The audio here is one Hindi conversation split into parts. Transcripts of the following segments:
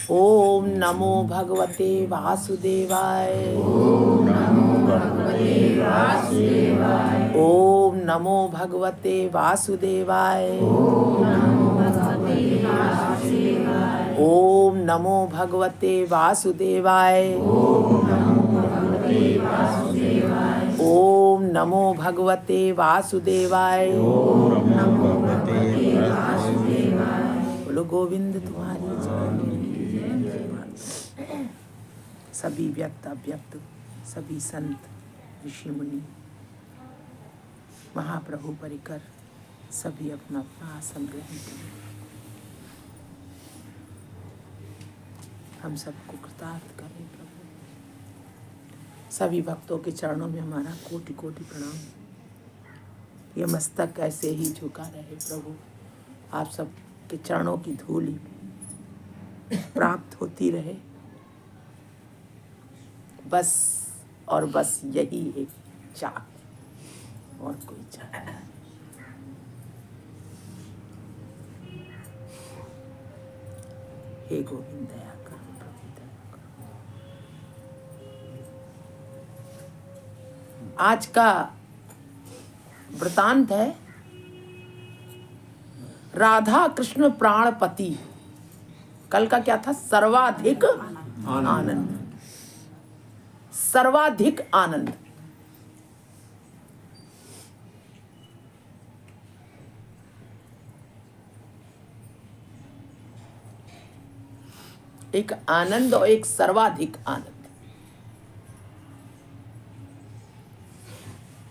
ओम नमो भगवते वासुदेवाय। ओम नमो भगवते वासुदेवाय। ओम नमो भगवते वासुदेवाय। ओम नमो भगवते वासुदेवाय। ओम नमो भगवते वासुदेवाय। ओम नमो भगवते वासुदेवाय। ओम नमो भगवते वासुदेवाय। बोलो गोविंद तुम्हारी जय। सभी व्यक्त अव्यक्त, सभी संत ऋषि मुनि, महाप्रभु परिकर सभी अपना अपना आसन ग्रहण करें। हम सबको कृतार्थ करें प्रभु। सभी भक्तों के चरणों में हमारा कोटि कोटि प्रणाम। ये मस्तक ऐसे ही झुका रहे प्रभु। आप सब के चरणों की धूल प्राप्त होती रहे। बस और बस यही एक चाह, और कोई चाह नहीं। हे गोविंद दया करो प्रभु, दया करो। आज का वृतांत है राधा कृष्ण प्राणपति। कल का क्या था? सर्वाधिक आनंद। सर्वाधिक आनंद। एक आनंद और एक सर्वाधिक आनंद।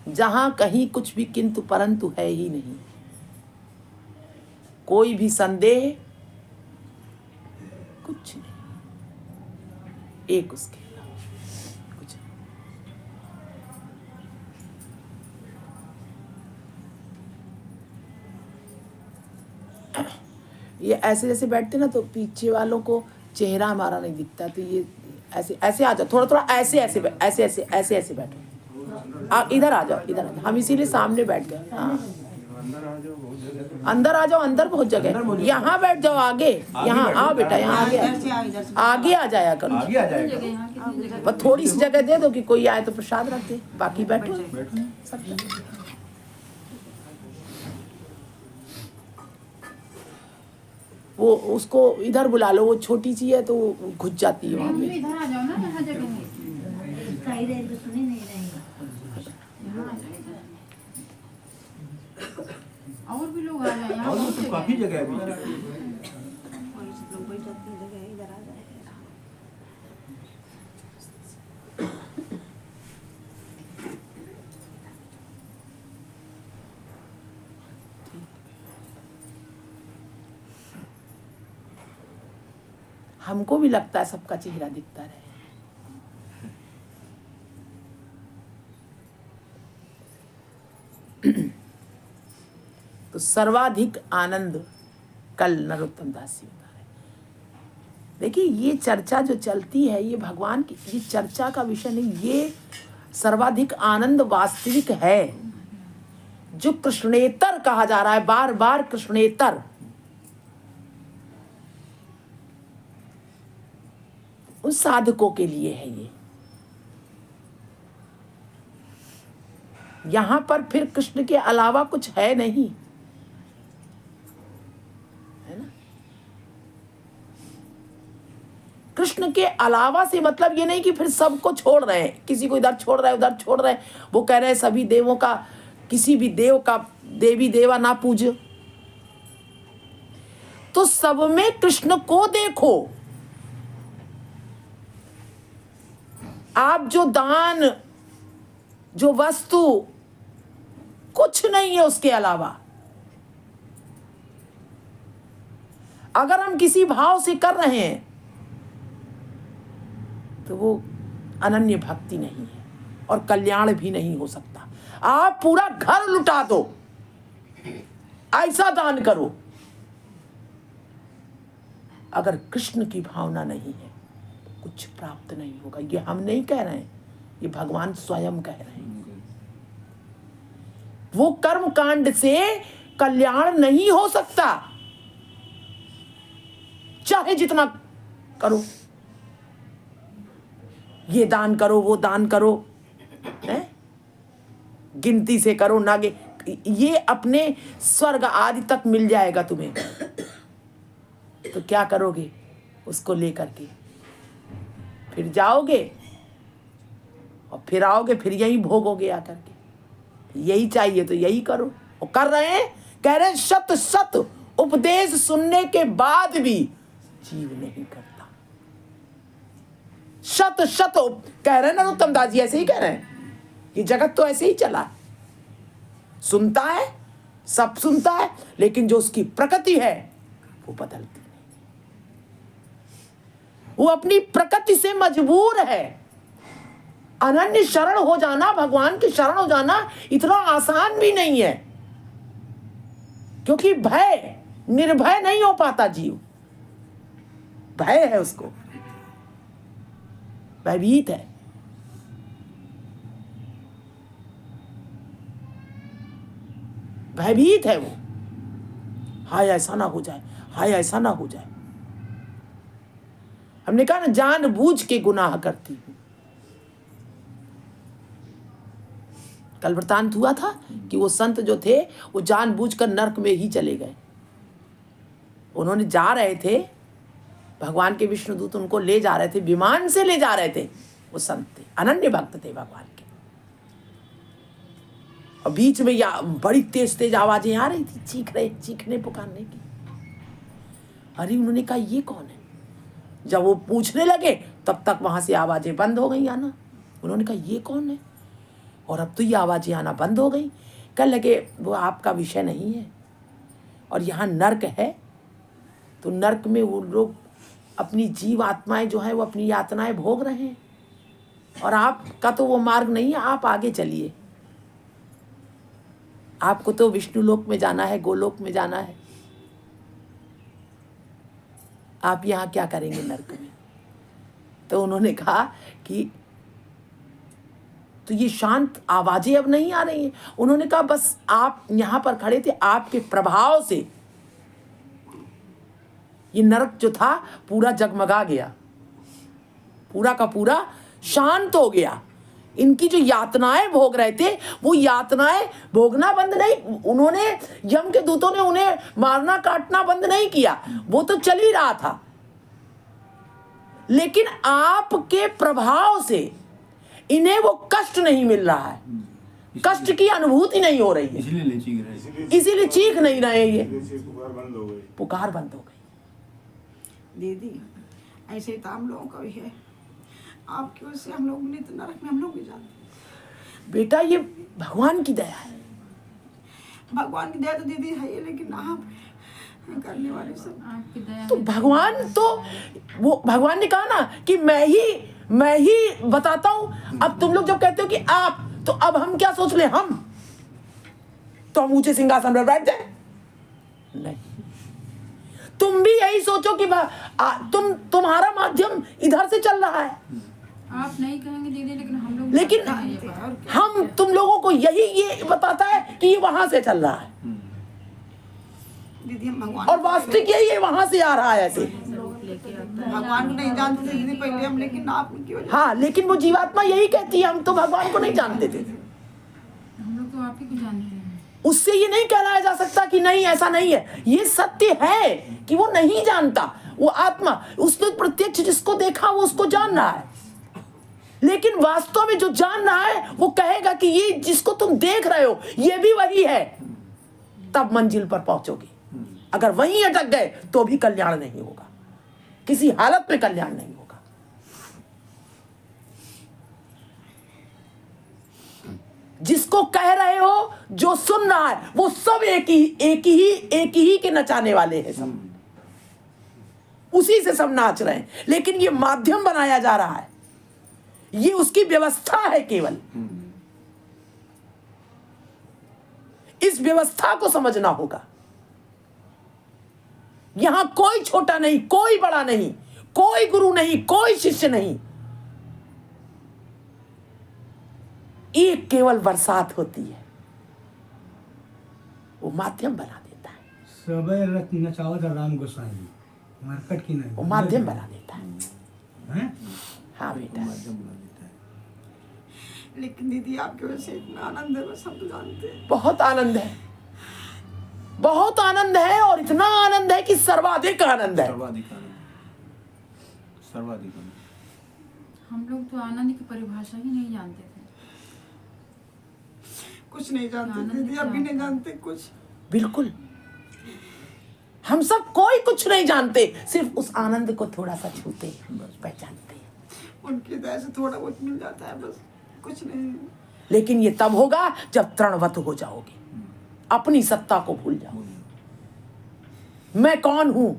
जहां कहीं कुछ भी किंतु परंतु है ही नहीं। कोई भी संदेह, कुछ नहीं। एक उसके कुछ नहीं। ये ऐसे जैसे बैठते ना तो पीछे वालों को चेहरा हमारा नहीं दिखता, तो ये ऐसे ऐसे आ जाओ। थोड़ा थोड़ा ऐसे ऐसे ऐसे ऐसे ऐसे ऐसे बैठो। इधर आ जाओ, इधर आ जाओ। हम इसीलिए सामने बैठ गए। हाँ, अंदर आ जाओ, अंदर बहुत जगह। यहाँ बैठ जाओ, आगे। यहाँ आओ बेटा, यहाँ आगे आगे आ जाया करो। पर थोड़ी सी जगह दे दो कि कोई आए तो प्रसाद रख दे, बाकी बैठो सब। वो उसको इधर बुला लो, वो छोटी सी है तो वो घुस जाती है वहाँ पे। इधर आ जाओ ना, यहाँ जगह नहीं। और भी लोग आ जाए यहाँ, और तो काफी जगह है अभी। हमको भी लगता है सबका चेहरा दिखता रहे। तो सर्वाधिक आनंद कल नरोत्तम दास जी बता रहे। देखिए ये चर्चा जो चलती है ये भगवान की, ये चर्चा का विषय नहीं, ये सर्वाधिक आनंद वास्तविक है जो कृष्णेतर कहा जा रहा है, बार बार कृष्णेतर। उस साधकों के लिए है ये। यहां पर फिर कृष्ण के अलावा कुछ है नहीं, है ना। कृष्ण के अलावा से मतलब ये नहीं कि फिर सबको छोड़ रहे हैं, किसी को इधर छोड़ रहे हैं उधर छोड़ रहे हैं। वो कह रहे हैं सभी देवों का, किसी भी देव का देवी देवा ना पूज्य। तो सब में कृष्ण को देखो। आप जो दान, जो वस्तु, कुछ नहीं है उसके अलावा। अगर हम किसी भाव से कर रहे हैं तो वो अनन्य भक्ति नहीं है और कल्याण भी नहीं हो सकता। आप पूरा घर लुटा दो, ऐसा दान करो, अगर कृष्ण की भावना नहीं है तो कुछ प्राप्त नहीं होगा। ये हम नहीं कह रहे हैं, ये भगवान स्वयं कह रहे हैं। वो कर्म कांड से कल्याण नहीं हो सकता, चाहे जितना करो, ये दान करो वो दान करो, है? गिनती से करो ना, ये अपने स्वर्ग आदि तक मिल जाएगा तुम्हें, तो क्या करोगे उसको लेकर के? फिर जाओगे और फिर आओगे, फिर यही भोगोगे आकर के। यही चाहिए तो यही करो। और कर रहे हैं, कह रहे हैं शत शत उपदेश सुनने के बाद भी जीव नहीं करता। शत शत कह रहे हैं नरोत्तम दास जी, ऐसे ही कह रहे हैं कि जगत तो ऐसे ही चला, सुनता है, सब सुनता है, लेकिन जो उसकी प्रकृति है वो बदलती नहीं। वो अपनी प्रकृति से मजबूर है। अनन्य शरण हो जाना, भगवान की शरण हो जाना इतना आसान भी नहीं है, क्योंकि भय, निर्भय नहीं हो पाता जीव। भय है उसको, भयभीत है। भयभीत है वो, हाय ऐसा ना हो जाए, हाय ऐसा ना हो जाए। हमने कहा ना, जानबूझ के गुनाह करती हूं। कल वृतांत हुआ था कि वो संत जो थे वो जानबूझकर नरक में ही चले गए। उन्होंने जा रहे थे, भगवान के विष्णुदूत उनको ले जा रहे थे, विमान से ले जा रहे थे। वो संत थे, अनन्य भक्त थे भगवान के, और बीच में या बड़ी तेज तेज आवाजें आ रही थी, चीखने पुकारने की। अरे उन्होंने कहा ये कौन है? जब वो पूछने लगे तब तक वहां से आवाजें बंद हो गई आना। उन्होंने कहा ये कौन है? और अब तो ये आवाजें आना बंद हो गई। कह लगे वो आपका विषय नहीं है, और यहाँ नर्क है, तो नर्क में वो लोग अपनी जीव आत्माएं जो है वो अपनी यातनाएं भोग रहे हैं, और आपका तो वो मार्ग नहीं है, आप आगे चलिए। आपको तो विष्णु लोक में जाना है, गोलोक में जाना है, आप यहाँ क्या करेंगे नर्क में? तो उन्होंने कहा कि तो ये शांत आवाजें अब नहीं आ रही हैं। उन्होंने कहा बस आप यहाँ पर खड़े थे, आपके प्रभाव से ये नरक जो था पूरा जगमगा गया, पूरा का पूरा शांत हो गया। इनकी जो यातनाएं भोग रहे थे वो यातनाएं भोगना बंद नहीं, उन्होंने यम के दूतों ने उन्हें मारना काटना बंद नहीं किया, वो तो चल ही रहा था। लेकिन आपके प्रभाव से इन्हें वो कष्ट नहीं मिल रहा है, कष्ट की अनुभूति नहीं हो रही है, इसीलिए चीख नहीं रहे, ये पुकार बंद हो गई। दीदी ऐसे ही तो हम लोगों का भी है, आपकी वजह से हम लोग ने तो नरक में हम लोग भी जाते। बेटा ये भगवान की दया है, भगवान की दया तो दीदी है ही, लेकिन आप करने वाले सब आपकी दया तो भगवान तो वो भगवान ने कहा ना कि मैं ही बताता हूं। अब तुम लोग जब कहते हो कि आप, तो अब हम क्या सोच ले, हम तो हम ऊंचे सिंहासन पर बैठ जाए? नहीं, तुम भी यही सोचो कि तुम्हारा माध्यम इधर से चल रहा है, आप नहीं कहेंगे दीदी, लेकिन हम लोग लेकिन जानते हैं ये बात। हम तुम लोगों को ये बताता है कि ये वहां से चल रहा है, दीदी हम भगवान और वास्तविक ये वहां से आ रहा है ऐसे। भगवान को नहीं जानते थे दीदी पहले हम, लेकिन आपकी वजह हाँ, लेकिन वो जीवात्मा यही कहती है, हम तो भगवान को नहीं जानते थे। हम लोग तो आप ही को जानते हैं। उससे ये नहीं कहलाया जा सकता कि नहीं ऐसा नहीं है, ये सत्य है कि वो नहीं जानता, वो आत्मा, उसने प्रत्यक्ष जिसको देखा वो उसको जान रहा है। लेकिन वास्तव में जो जान रहा है वो कहेगा कि ये जिसको तुम देख रहे हो ये भी वही है, तब मंजिल पर पहुंचोगे। अगर वहीं अटक गए तो भी कल्याण नहीं होगा, किसी हालत में कल्याण नहीं होगा। जिसको कह रहे हो, जो सुन रहा है, वो सब एक ही के नचाने वाले हैं, सब उसी से सब नाच रहे हैं। लेकिन ये माध्यम बनाया जा रहा है, ये उसकी व्यवस्था है केवल। इस व्यवस्था को समझना होगा। यहां कोई छोटा नहीं, कोई बड़ा नहीं, कोई गुरु नहीं, कोई शिष्य नहीं, एक केवल बरसात होती है, वो माध्यम बना देता है, सबे रत नचावत राम गोसाई मार्केट की नहीं, वो माध्यम बना देता है। हैं? हाँ बेटा, लेकिन दीदी आपकी वजह से इतना आनंद है, बस हम तो जानते हैं। बहुत आनंद है, बहुत आनंद है, और इतना आनंद है कि सर्वाधिक आनंद है। सर्वाधिक हम लोग तो आनंद की परिभाषा ही नहीं जानते थे। कुछ नहीं जानते आनंद दीदी, क्या अभी नहीं होता है? जानते कुछ। बिल्कुल, हम सब कोई कुछ नहीं जानते, सिर्फ उस आनंद को थोड़ा सा छूते हैं, पहचानते हैं। उनकी दया से थोड़ा बहुत मिल जाता है, बस कुछ नहीं। लेकिन ये तब होगा जब तृणवत हो जाओगे, अपनी सत्ता को भूल जाओगे। मैं कौन हूं?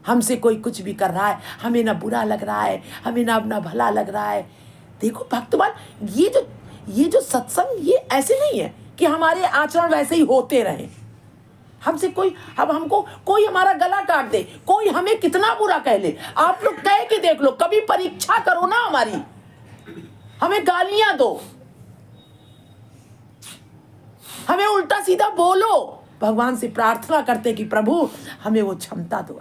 हमसे कोई कुछ भी कर रहा है, हमें ना बुरा लग रहा है, हमें ना अपना भला लग रहा है। देखो भक्तवान, ये जो सत्संग, ये ऐसे नहीं है कि हमारे आचरण वैसे ही होते रहे। हमसे कोई, अब हमको कोई हमारा गला काट दे, कोई हमें कितना बुरा कह ले, आप लोग कह के देख लो, कभी परीक्षा करो ना हमारी, हमें गालियां दो, हमें उल्टा सीधा बोलो, भगवान से प्रार्थना करते कि प्रभु हमें वो क्षमता दो।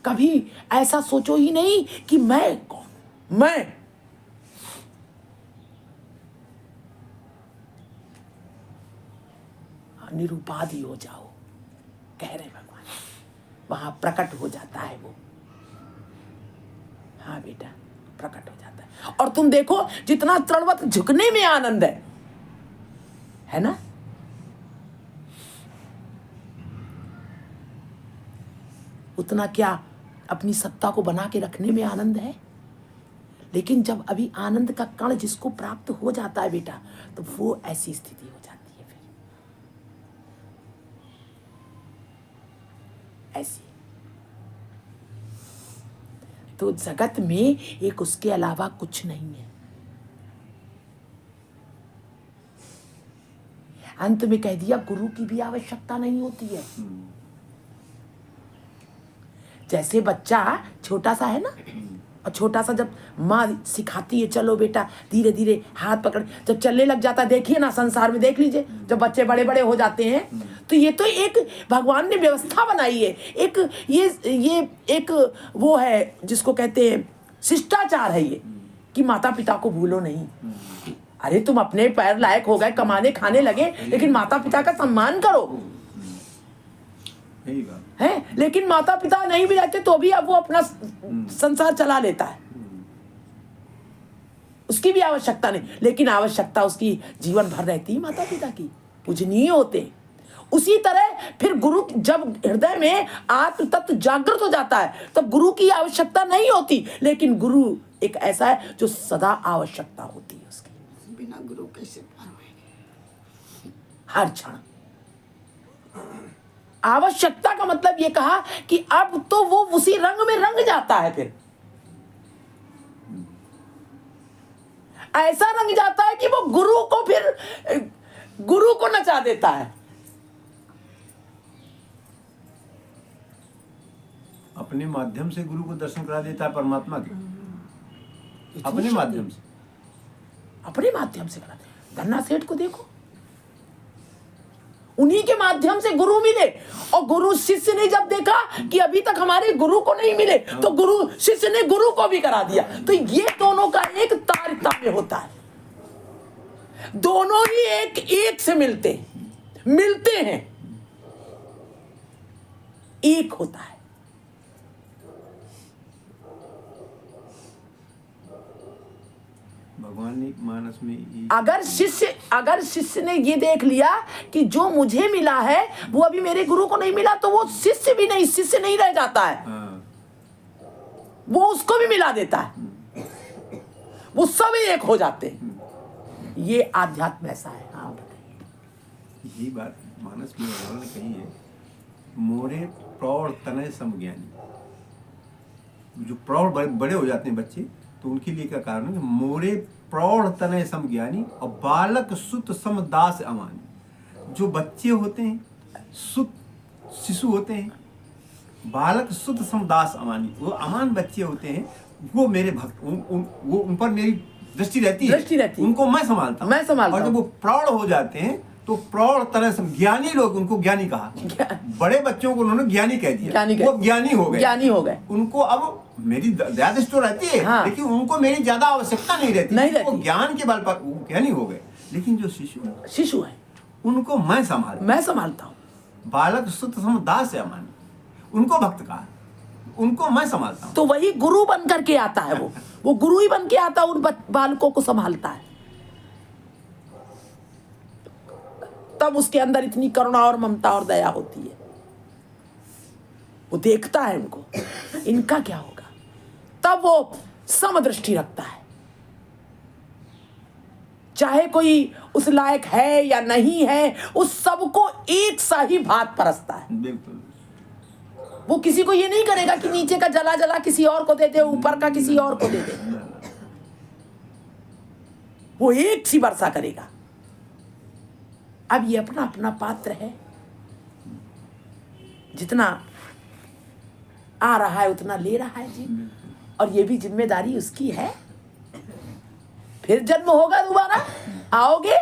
कभी ऐसा सोचो ही नहीं कि मैं कौन, मैं निरुपाधि हो जाओ, कह रहे भगवान, वहां प्रकट हो जाता है वो। हाँ बेटा, प्रकट हो जाता है। और तुम देखो, जितना तृणवत झुकने में आनंद है ना, उतना क्या अपनी सत्ता को बना के रखने में आनंद है। लेकिन जब अभी आनंद का कण जिसको प्राप्त हो जाता है बेटा, तो वो ऐसी स्थिति हो जाती है, फिर ऐसी। तो जगत में एक उसके अलावा कुछ नहीं है। अंत में कह दिया, गुरु की भी आवश्यकता नहीं होती है। जैसे बच्चा छोटा सा है ना, और छोटा सा जब माँ सिखाती है चलो बेटा धीरे धीरे हाथ पकड़, जब चलने लग जाता है, देखिए ना संसार में देख लीजिए जब बच्चे बड़े बड़े हो जाते हैं, तो ये तो एक भगवान ने व्यवस्था बनाई है, एक ये एक वो है जिसको कहते हैं शिष्टाचार है ये, कि माता पिता को भूलो नहीं। अरे तुम अपने पैर लायक हो गए, कमाने खाने लगे, लेकिन माता पिता का सम्मान करो, है। लेकिन माता पिता नहीं भी रहते तो भी अब वो अपना संसार चला लेता है, उसकी भी आवश्यकता नहीं, लेकिन आवश्यकता उसकी जीवन भर रहती है माता पिता की, पूजनीय होते। उसी तरह फिर गुरु जब हृदय में आत्म तत्व जागृत हो जाता है तब गुरु की आवश्यकता नहीं होती, लेकिन गुरु एक ऐसा है जो सदा आवश्यकता होती है उसकी। बिना गुरु कैसे पार होंगे? हर क्षण आवश्यकता का मतलब ये कहा कि अब तो वो उसी रंग में रंग जाता है, फिर ऐसा रंग जाता है कि वो गुरु को फिर गुरु को नचा देता है। अपने माध्यम से गुरु को दर्शन करा देता है परमात्मा के, अपने माध्यम से, अपने माध्यम से करा दे। धन्ना सेठ को देखो, उन्हीं के माध्यम से गुरु मिले, और गुरु शिष्य ने जब देखा कि अभी तक हमारे गुरु को नहीं मिले तो गुरु शिष्य ने गुरु को भी करा दिया। तो ये दोनों का एक तारतम्य होता है, दोनों ही एक से मिलते हैं, एक होता है। भगवान ने मानस में अगर शिष्य ने ये देख लिया कि जो मुझे मिला है वो अभी मेरे गुरु को नहीं मिला, तो वो शिष्य नहीं रह जाता है, वो उसको भी मिला देता है, वो सब एक हो जाते हैं। ये आध्यात्म ऐसा है। हाँ बताइए। यही बात मानस में भगवान ने कही है, मोरे प्रौढ़ तनय समज्ञानी। जो प्रौढ़ बड़े हो जाते हैं बच्चे, तो उनके लिए क्या कारण है कि मोरे प्रौढ़ तनय समज्ञानी और बालक सुत समदास अमानी। जो बच्चे होते हैं, सुत शिशु होते हैं, बालक सुत समदास अमानी, वो अमान बच्चे होते हैं, वो मेरे भक्त, वो उन पर मेरी दृष्टि रहती है, उनको मैं संभालता हूँ। और जब वो प्रौढ़ हो जाते हैं तो प्रौढ़ तरह से ज्ञानी लोग, उनको ज्ञानी कहा, बड़े बच्चों को उन्होंने ज्ञानी कह दिया, वो ज्ञानी हो गए। उनको अब मेरी दया दृष्टि तो रहती है, हाँ। लेकिन उनको मेरी ज्यादा आवश्यकता नहीं रहती। वो ज्ञान के बल पर वो ज्ञानी हो गए। लेकिन जो शिशु है उनको मैं संभालता हूँ। बालक सुत समदास अमानी, उनको भक्त कहा, उनको मैं संभालता हूँ। तो वही गुरु बन करके आता है, वो गुरु ही बन के आता है, उन बालकों को संभालता है। तब उसके अंदर इतनी करुणा और ममता और दया होती है, वो देखता है उनको, इनका क्या होगा, तब वो समदृष्टि रखता है। चाहे कोई उस लायक है या नहीं है, उस सबको एक सा ही भात परसता है। बिल्कुल। वो किसी को ये नहीं करेगा कि नीचे का जला किसी और को दे दे, ऊपर का किसी और को दे दे, वो एक सी वर्षा करेगा। अब ये अपना अपना पात्र है, जितना आ रहा है उतना ले रहा है जी, और ये भी जिम्मेदारी उसकी है। फिर जन्म होगा, दोबारा आओगे।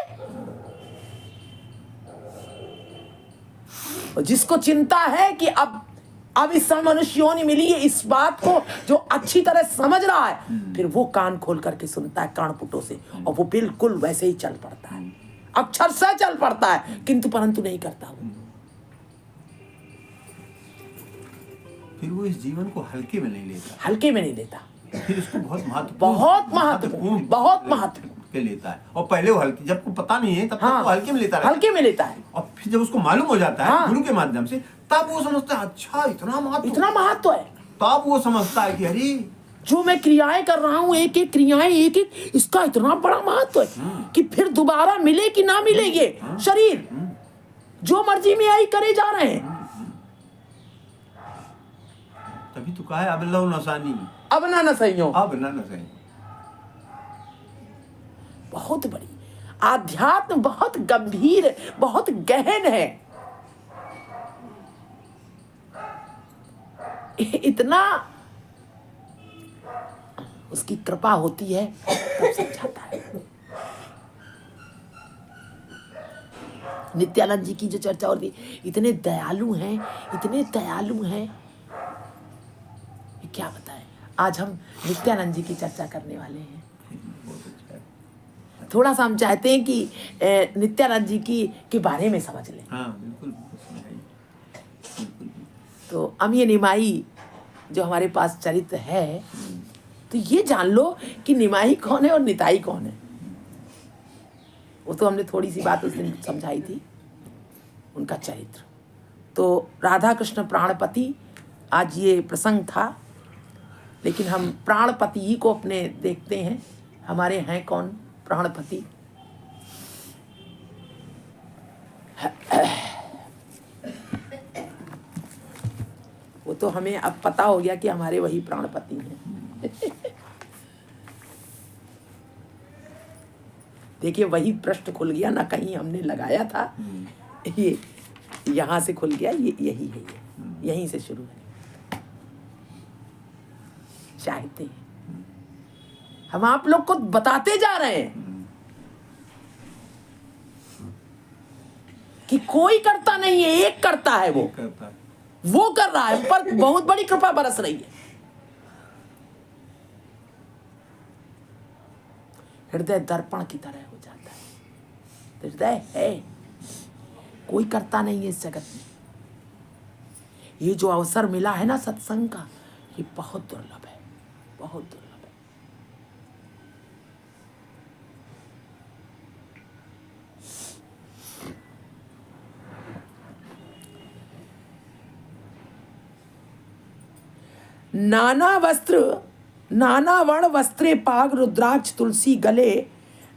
और जिसको चिंता है कि अब इस समय मनुष्य योनि मिली है, इस बात को जो अच्छी तरह समझ रहा है, फिर वो कान खोल करके सुनता है कर्णपुटों से, और वो बिल्कुल वैसे ही चल पड़ता है, अक्षर से चल पड़ता है, किंतु परंतु नहीं करता वो। फिर वो इस जीवन को हल्के में नहीं लेता, फिर इसको बहुत महत्वपूर्ण के लेता है। और पहले वो हल्के, जब को पता नहीं है तब तक वो हल्के में लेता है, और फिर जब उसको मालूम हो जाता है गुरु के माध्यम से, तब वो समझता है अच्छा इतना महत्व है। तब वो समझता है कि अरे जो मैं क्रियाएं कर रहा हूँ, एक एक क्रियाएं, एक एक, इसका इतना बड़ा महत्व है कि फिर दोबारा मिले कि ना मिले ये शरीर, जो मर्जी में आई करे जा रहे हैं। तभी तो कहा है अब लो नसानी, अब ना नसइयो। बहुत बड़ी आध्यात्म, बहुत गंभीर, बहुत गहन है। इतना उसकी कृपा होती है तब समझाता है। नित्यानंद जी की जो चर्चा हो रही, इतने दयालु हैं, इतने दयालु हैं, ये क्या बताएं। आज हम नित्यानंद जी की चर्चा करने वाले हैं। बहुत अच्छा है। थोड़ा सा हम चाहते हैं कि नित्यानंद जी की के बारे में समझ लें। हाँ बिल्कुल समझाइए। बिल्कुल। तो अमीय निमाई जो हमारे पास चरित्र है, तो ये जान लो कि निमाई कौन है और निताई कौन है। वो तो हमने थोड़ी सी बात उस दिन समझाई थी, उनका चरित्र। तो राधा कृष्ण प्राणपति, आज ये प्रसंग था, लेकिन हम प्राणपति ही को अपने देखते हैं। हमारे हैं कौन प्राणपति? वो तो हमें अब पता हो गया कि हमारे वही प्राणपति हैं। देखिए वही पृष्ठ खुल गया ना, कहीं हमने लगाया था, ये यहाँ से खुल गया, ये यही है, ये यहीं से शुरू है। चाहते हैं हम आप लोग को बताते जा रहे हैं कि कोई करता नहीं है, एक करता है, वो करता है। वो कर रहा है, पर बहुत बड़ी कृपा बरस रही है। हृदय दर्पण की तरह हो जाता है। हृदय है, कोई करता नहीं है इस जगत में। ये जो अवसर मिला है ना सत्संग का, ये बहुत दुर्लभ है, बहुत दुर्लभ है। नाना वस्त्र, नाना वर्ण वस्त्रे पाग रुद्राक्ष तुलसी गले,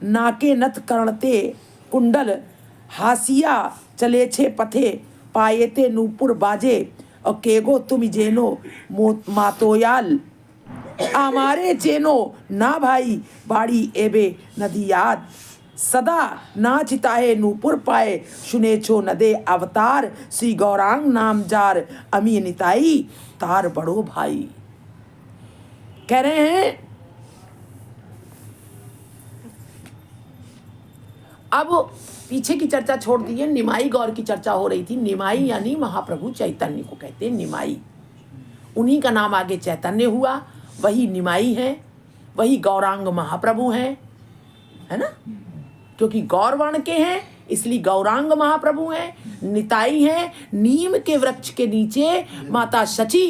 नाके नथ कर्णते कुंडल, हासिया चले छे पथे, पायेते नूपुर बाजे, और केगो तुम जेनो मातोयाल, हमारे चेनो ना भाई बाड़ी एबे नदी याद, सदा ना चिताए नूपुर पाए, सुने छो नदे अवतार, श्री गौरांग नाम जार, अमी निताई तार बड़ो भाई। कह रहे हैं अब पीछे की चर्चा छोड़ दी, निमाई गौर की चर्चा हो रही थी। निमाई यानी महाप्रभु चैतन्य को कहते हैं निमाई, उन्हीं का नाम आगे चैतन्य हुआ, वही निमाई है, वही गौरांग महाप्रभु हैं, है ना, क्योंकि गौर वर्ण के हैं इसलिए गौरांग महाप्रभु हैं। निताई हैं, नीम के वृक्ष के नीचे माता शची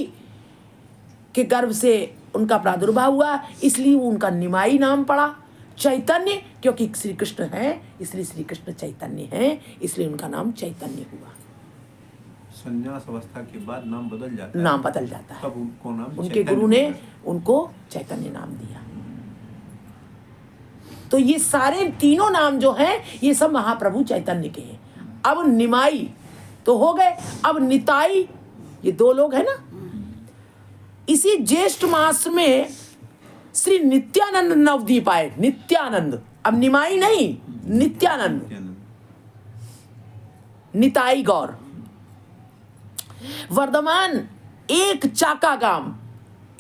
के गर्भ से उनका प्रादुर्भाव हुआ, इसलिए उनका निमाई नाम पड़ा। चैतन्य क्योंकि श्री कृष्ण हैं, इसलिए श्री कृष्ण चैतन्य हैं, इसलिए उनका नाम चैतन्य हुआ। संन्यास अवस्था के बाद नाम बदल जाता है। नाम बदल जाता है, तब उनको नाम उनके चैतन्य गुरु ने हुआ। उनको चैतन्य नाम दिया। तो ये सारे तीनों नाम जो हैं ये सब महाप्रभु चैतन्य के हैं। अब निमाई तो हो गए, अब निताई, ये दो लोग हैं ना। इसी ज्येष्ठ मास में श्री नित्यानंद नवदीप आए। नित्यानंद, अब निमाई नहीं, नित्यानंद, निताई गौर। वर्धमान एक चाका गांव,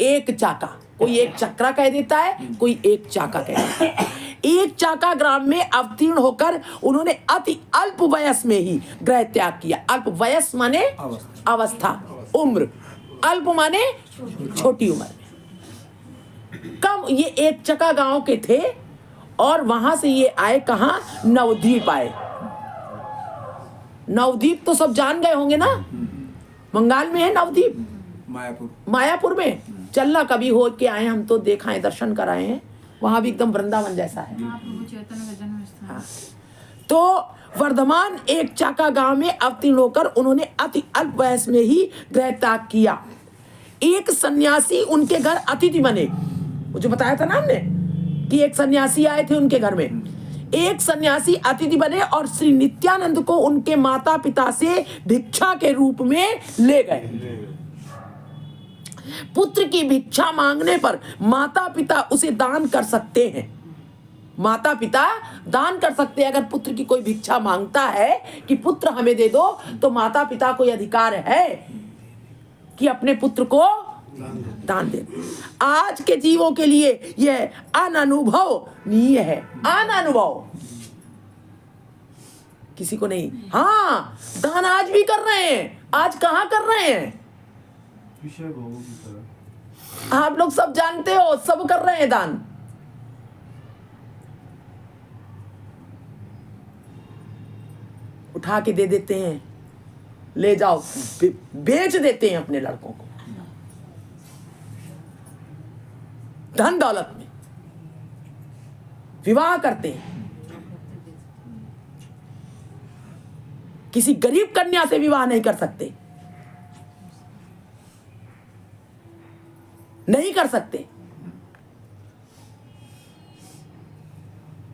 एक चाका, कोई एक चक्रा कह देता है, कोई एक चाका कह देता है। एक चाका ग्राम में अवतीर्ण होकर उन्होंने अति अल्प वयस में ही गृह त्याग किया। अल्प वयस माने अवस्था, उम्र, अल्प माने छोटी उम्र में। कम, ये एक चका गांव के थे और वहां से ये आए कहाँ, नवद्वीप आए। नवद्वीप तो सब जान गए होंगे ना, बंगाल में है नवद्वीप, मायापुर में। चलना कभी हो के आए, हम तो देखा है, दर्शन कराए हैं, वहां भी एकदम वृंदावन जैसा है। महाप्रभु चैतन्य का जन्म स्थान। हाँ। तो वर्धमान एक चाका गांव में अवतीर्ण होकर उन्होंने अति अल्प वयस में ही गृह त्याग किया। एक सन्यासी उनके घर अतिथि बने, वो जो बताया था ना हमने कि एक सन्यासी आए थे उनके घर में। एक सन्यासी अतिथि बने और श्री नित्यानंद को उनके माता पिता से भिक्षा के रूप में ले गए। पुत्र की भिक्षा मांगने पर माता पिता उसे दान कर सकते हैं। माता पिता दान कर सकते हैं। अगर पुत्र की कोई भिक्षा मांगता है कि पुत्र हमें दे दो, तो माता पिता को अधिकार है कि अपने पुत्र को दान देना। आज के जीवों के लिए यह अनुभवनीय है, अनुभव किसी को नहीं। हाँ, दान आज भी कर रहे हैं। आज कहाँ कर रहे हैं? आप लोग सब जानते हो, सब कर रहे हैं दान। उठा के दे देते हैं, ले जाओ, बेच देते हैं अपने लड़कों को धन दौलत में, विवाह करते हैं। किसी गरीब कन्या से विवाह नहीं कर सकते, नहीं कर सकते।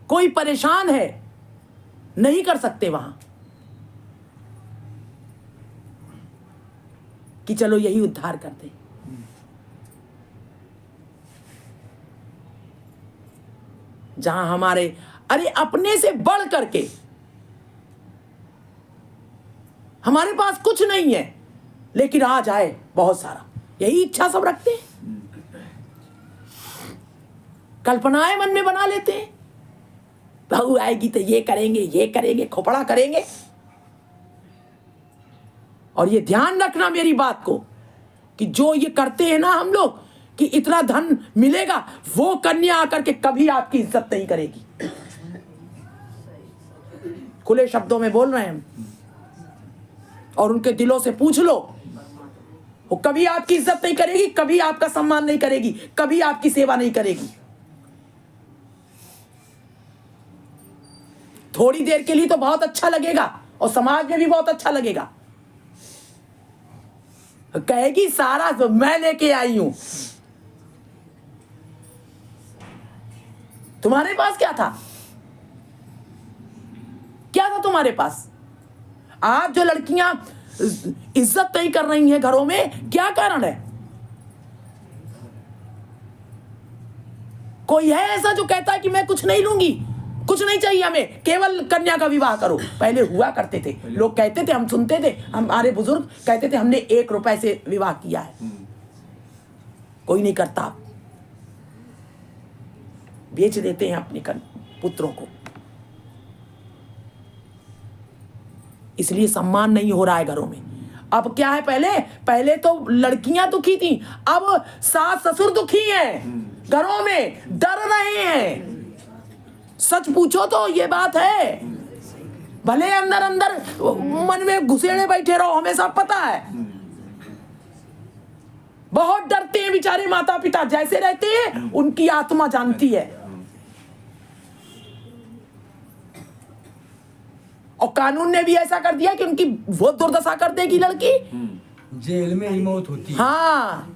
कोई परेशान है, नहीं कर सकते वहां कि चलो यही उद्धार करते। जहां हमारे अरे अपने से बढ़ करके हमारे पास कुछ नहीं है, लेकिन आ जाए बहुत सारा, यही इच्छा सब रखते हैं। कल्पनाएं मन में बना लेते हैं, बहू आएगी तो ये करेंगे, ये करेंगे, खोपड़ा करेंगे। और ये ध्यान रखना मेरी बात को कि जो ये करते हैं ना हम लोग कि इतना धन मिलेगा, वो कन्या आकर के कभी आपकी इज्जत नहीं करेगी। खुले शब्दों में बोल रहे हैं हम, और उनके दिलों से पूछ लो, वो कभी आपकी इज्जत नहीं करेगी, कभी आपका सम्मान नहीं करेगी, कभी आपकी सेवा नहीं करेगी। थोड़ी देर के लिए तो बहुत अच्छा लगेगा और समाज में भी बहुत अच्छा लगेगा। कहेगी सारा तो मैं लेके आई हूं। तुम्हारे पास क्या था? क्या था तुम्हारे पास? आज जो लड़कियां इज्जत नहीं कर रही हैं घरों में, क्या कारण है? कोई है ऐसा जो कहता है कि मैं कुछ नहीं लूंगी, कुछ नहीं चाहिए हमें, केवल कन्या का विवाह करो? पहले हुआ करते थे, लोग कहते थे, हम सुनते थे, हमारे बुजुर्ग कहते थे हमने 1 रुपए से विवाह किया है। कोई नहीं करता, बेच देते हैं अपने पुत्रों को। इसलिए सम्मान नहीं हो रहा है घरों में। अब क्या है, पहले तो लड़कियां दुखी थी, अब सास ससुर दुखी हैं, घरों में डर रहे हैं। सच पूछो तो ये बात है। भले अंदर अंदर मन में घुसेड़े बैठे रहो, हमें सब पता है, बहुत डरते हैं बेचारे माता पिता। जैसे रहते हैं उनकी आत्मा जानती है। और कानून ने भी ऐसा कर दिया कि उनकी वो दुर्दशा कर देगी लड़की, जेल में ही मौत होती है। हाँ,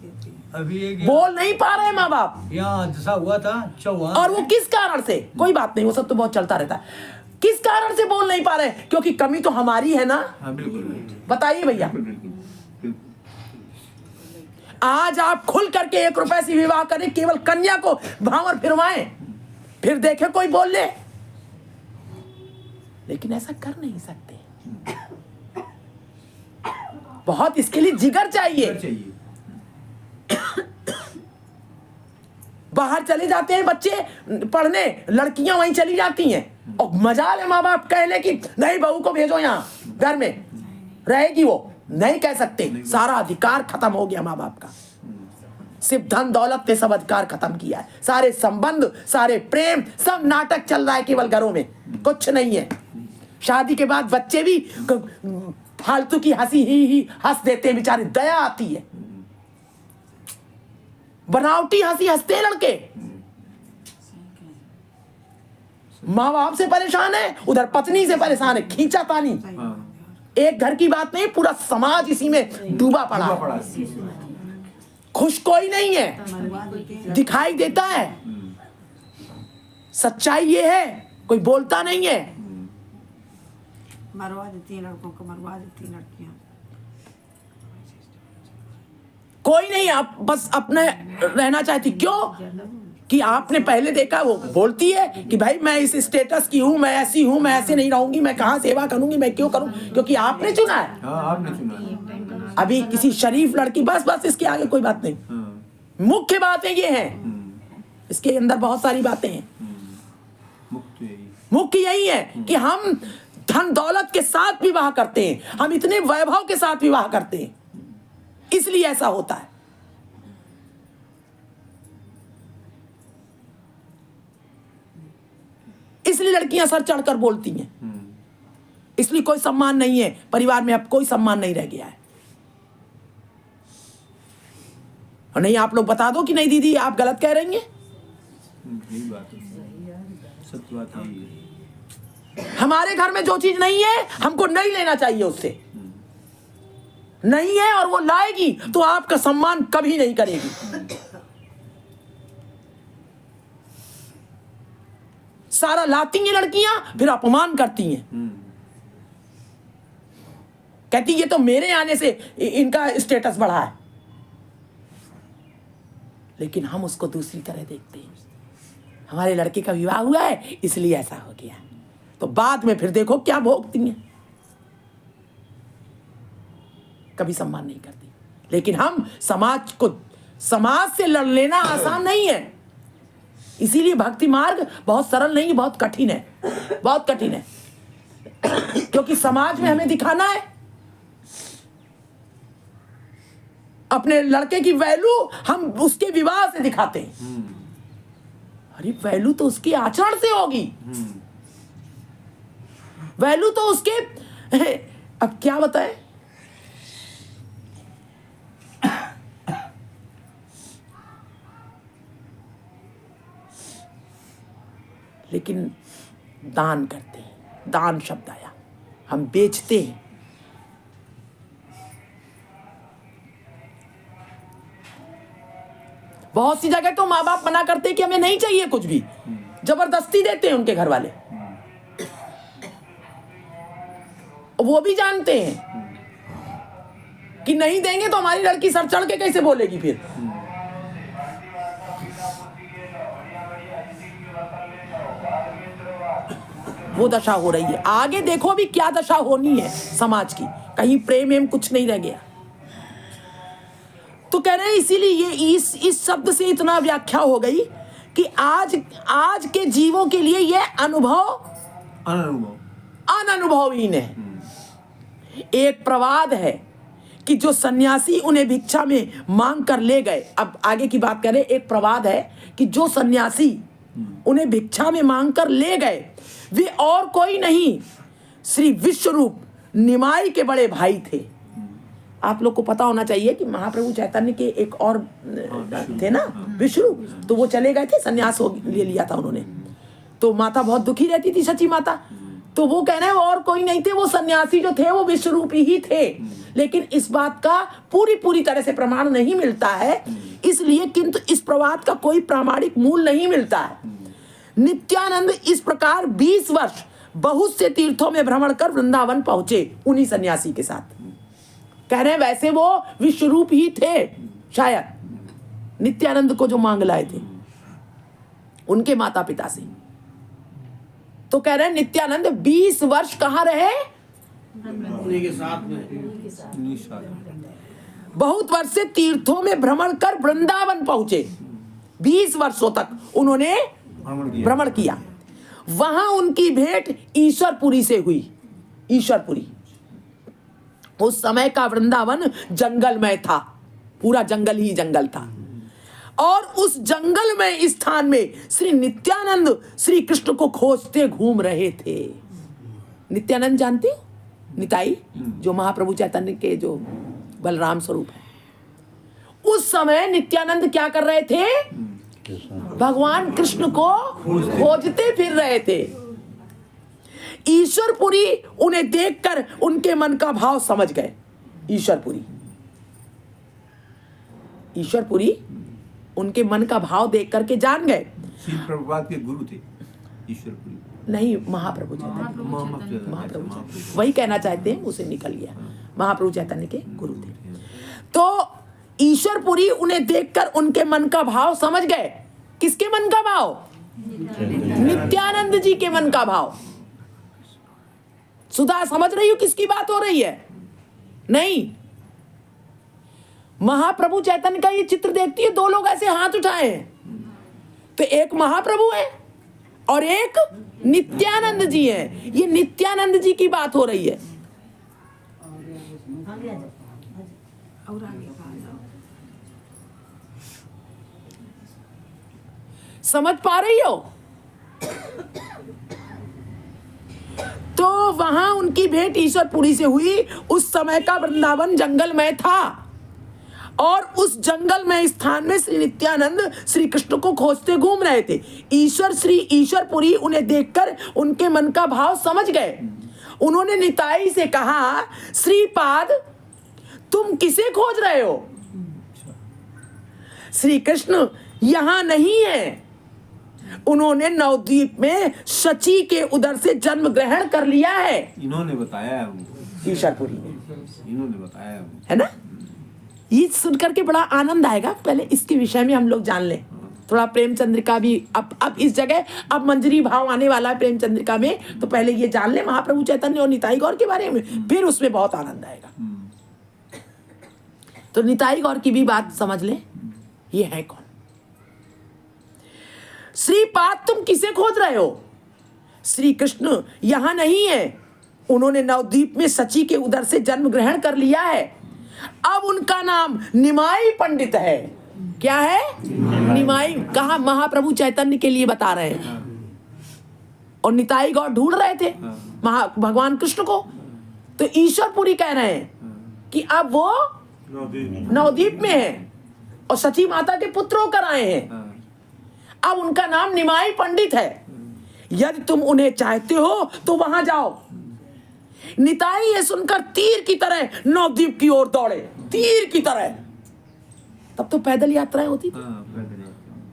अभी एक बोल नहीं पा रहे माँ बाप। यहाँ हादसा हुआ था चौहान, और वो किस कारण से? कोई बात नहीं, वो सब तो बहुत चलता रहता है। किस कारण से बोल नहीं पा रहे? क्योंकि कमी तो हमारी है ना। हाँ बिल्कुल। बताइए भैया, आज आप खुल करके 1 रुपए से विवाह करें, केवल कन्या को भांवर फिरवाएं, फिर देखें कोई बोल ले। लेकिन ऐसा कर नहीं सकते, बहुत इसके लिए जिगर चाहिए। बाहर चले जाते हैं बच्चे पढ़ने, लड़कियां वहीं चली जाती हैं, और मजाल है माँ बाप कहने की नहीं बहू को भेजो यहाँ घर में रहेगी, वो नहीं कह सकते। सारा अधिकार खत्म हो गया माँ बाप का। सिर्फ धन दौलत ने सब अधिकार खत्म किया है। सारे संबंध, सारे प्रेम, सब नाटक चल रहा है केवल घरों में, कुछ नहीं है। शादी के बाद बच्चे भी फालतू की हंसी ही हंस देते हैं, बेचारे दया आती है। बनावटी हंसी हंसते हैं लड़के। माँ बाप से परेशान है, उधर पत्नी से परेशान है, खींचा तानी। एक घर की बात नहीं, पूरा समाज इसी में डूबा पड़ा है। खुश कोई नहीं है, दिखाई देता है। सच्चाई ये है, कोई बोलता नहीं है। मरवा देती हैं लड़कों को, मरवा देती हैं लड़कियां। कोई नहीं, आप बस अपने रहना चाहती। क्यों? कि आपने पहले देखा, वो बोलती है कि भाई मैं इस स्टेटस की हूँ, मैं ऐसी हूँ, मैं ऐसे नहीं रहूंगी, मैं कहाँ सेवा करूंगी, मैं क्यों करूँ? क्योंकि आपने चुना है। हाँ, आपने चुना है। अभी किसी शरीफ लड़की, बस बस इसके आगे कोई बात नहीं, हाँ, मुख्य बातें ये हैं, इसके अंदर बहुत सारी बातें हैं। मुक्त यही। मुख्य यही है कि हम धन दौलत के साथ विवाह करते हैं, हम इतने वैभव के साथ विवाह करते हैं, इसलिए ऐसा होता है। इसलिए लड़कियां सर चढ़कर बोलती हैं, इसलिए कोई सम्मान नहीं है परिवार में, अब कोई सम्मान नहीं रह गया है। और नहीं आप लोग बता दो कि नहीं दीदी आप गलत कह रही हैं। यही बात है, सत्य बात यही है। हमारे घर में जो चीज नहीं है हमको नहीं लेना चाहिए, उससे नहीं है और वो लाएगी तो आपका सम्मान कभी नहीं करेगी। सारा लाती हैं लड़कियां, फिर अपमान करती हैं, कहती ये तो मेरे आने से इनका स्टेटस बढ़ा है, लेकिन हम उसको दूसरी तरह देखते हैं। हमारे लड़के का विवाह हुआ है इसलिए ऐसा हो गया, तो बाद में फिर देखो क्या भोगती हैं, कभी सम्मान नहीं करती। लेकिन हम समाज से लड़ लेना आसान नहीं है, इसीलिए भक्ति मार्ग बहुत सरल नहीं, बहुत कठिन है, बहुत कठिन है। क्योंकि समाज में हमें दिखाना है अपने लड़के की वैल्यू, हम उसके विवाह से दिखाते हैं। अरे वैल्यू तो उसके आचरण से होगी, वैल्यू तो उसके, अब क्या बताएं, लेकिन दान करते हैं, दान शब्द आया, हम बेचते हैं। बहुत सी जगह तो माँ बाप मना करते हैं कि हमें नहीं चाहिए कुछ भी, जबरदस्ती देते हैं उनके घर वाले, वो भी जानते हैं कि नहीं देंगे तो हमारी लड़की सर चढ़ के कैसे बोलेगी फिर। वो दशा हो रही है, आगे देखो अभी क्या दशा होनी है समाज की, कहीं प्रेम एम कुछ नहीं रह गया। तो कह रहे हैं इसीलिए ये इस शब्द से इतना व्याख्या हो गई कि आज के जीवों के लिए ये अनुभव अनुभवहीन है। एक प्रवाद है कि जो सन्यासी उन्हें भिक्षा में मांग कर ले गए, अब आगे की बात करें, एक प्रवाद है कि जो सन्यासी उन्हें भिक्षा में मांग कर ले गए वे और कोई नहीं श्री विश्वरूप निमाई के बड़े भाई थे। आप लोग को पता होना चाहिए कि महाप्रभु चैतन्य के एक और थे ना विश्वरूप, तो वो चले गए थे, सन्यास ले लिया था उन्होंने, तो माता बहुत दुखी रहती थी, सची माता, तो वो कह रहे हैं और कोई नहीं थे, वो सन्यासी जो थे वो विश्वरूप ही थे। लेकिन इस बात का पूरी तरह से प्रमाण नहीं मिलता है, इसलिए किंतु इस प्रवाद का कोई प्रामाणिक मूल नहीं मिलता है। नित्यानंद इस प्रकार 20 वर्ष बहुत से तीर्थों में भ्रमण कर वृंदावन पहुंचे उन्हीं सन्यासी के साथ। कह रहे हैं वैसे वो विश्वरूप ही थे शायद, नित्यानंद को जो मांग लाए थे उनके माता पिता से। तो कह रहे हैं नित्यानंद 20 वर्ष कहाँ रहे, उन्हीं के साथ में, बहुत वर्ष से तीर्थों में भ्रमण कर वृंदावन पहुंचे। 20 वर्षों तक उन्होंने भ्रमण किया। वहां उनकी भेंट ईश्वरपुरी से हुई। ईश्वरपुरी उस समय का वृंदावन जंगलमय था, पूरा जंगल ही जंगल था, और उस जंगलमय स्थान में श्री नित्यानंद श्री कृष्ण को खोजते घूम रहे थे। नित्यानंद जानते हो, निताई जो महाप्रभु चैतन्य के जो बलराम स्वरूप है, उस समय नित्यानंद क्या कर रहे थे, भगवान कृष्ण को खोजते फिर रहे थे। ईश्वरपुरी उन्हें देखकर उनके मन का भाव समझ गए। ईश्वरपुरी उनके मन का भाव देख करके जान गए। श्री प्रभुपाद के गुरु थे ईश्वरपुरी, नहीं महाप्रभु चैतन्य, महाप्रभु महाप्रभु वही कहना चाहते हैं, उसे निकल गया, महाप्रभु चैतन्य के गुरु थे। तो ईश्वरपुरी उन्हें देखकर उनके मन का भाव समझ गए। किसके मन का भाव, नित्यानंद जी के मन का भाव। सुधा समझ रही हो किसकी बात हो रही है, नहीं महाप्रभु चैतन्य का ये चित्र देखती है, दो लोग ऐसे हाथ उठाए हैं, तो एक महाप्रभु है और एक नित्यानंद जी है। ये नित्यानंद जी की बात हो रही है। और आगे कहा जाओ। समझ पा रही हो? तो वहां उनकी भेंट ईश्वरपुरी से हुई। उस समय का वृंदावन जंगलमय था और उस जंगलमय स्थान में श्री नित्यानंद श्री कृष्ण को खोजते घूम रहे थे। ईश्वरपुरी उन्हें देखकर उनके मन का भाव समझ गए। उन्होंने निताई से कहा, श्रीपाद तुम किसे खोज रहे हो? श्री कृष्ण यहां नहीं है। उन्होंने नवद्वीप में शची के उदर से जन्म ग्रहण कर लिया है। इन्होंने बताया है उनको, ईश्वरपुरी ने, इन्होंने बताया है उनको। है ना? ये सुनकर के बड़ा आनंद आएगा। पहले इसके विषय में हम लोग जान लें थोड़ा। प्रेमचंद्र का भी अब इस जगह अब मंजरी भाव आने वाला है प्रेमचंद्र का में, तो पहले ये जान ले महाप्रभु चैतन्य और निताई गौर के बारे में, फिर उसमें बहुत आनंद आएगा। तो निताई गौर की भी बात समझ ले, ये है कौन? श्रीपाद तुम किसे खोज रहे हो? श्री कृष्ण यहां नहीं है। उन्होंने नवद्वीप में शची के उदर से जन्म ग्रहण कर लिया है। अब उनका नाम निमाई पंडित है। क्या है? निमाई। कहा? महाप्रभु चैतन्य के लिए बता रहे हैं। और निताई गौर ढूंढ रहे थे भगवान कृष्ण को। तो ईश्वरपुरी कह रहे हैं कि अब वो नवद्वीप में है और सची माता के पुत्र होकर आए हैं। अब उनका नाम निमाई पंडित है। यदि तुम उन्हें चाहते हो तो वहां जाओ। निताई ये सुनकर तीर की तरह नवद्वीप की ओर दौड़े, तीर की तरह। तब तो पैदल यात्राएं होती थी।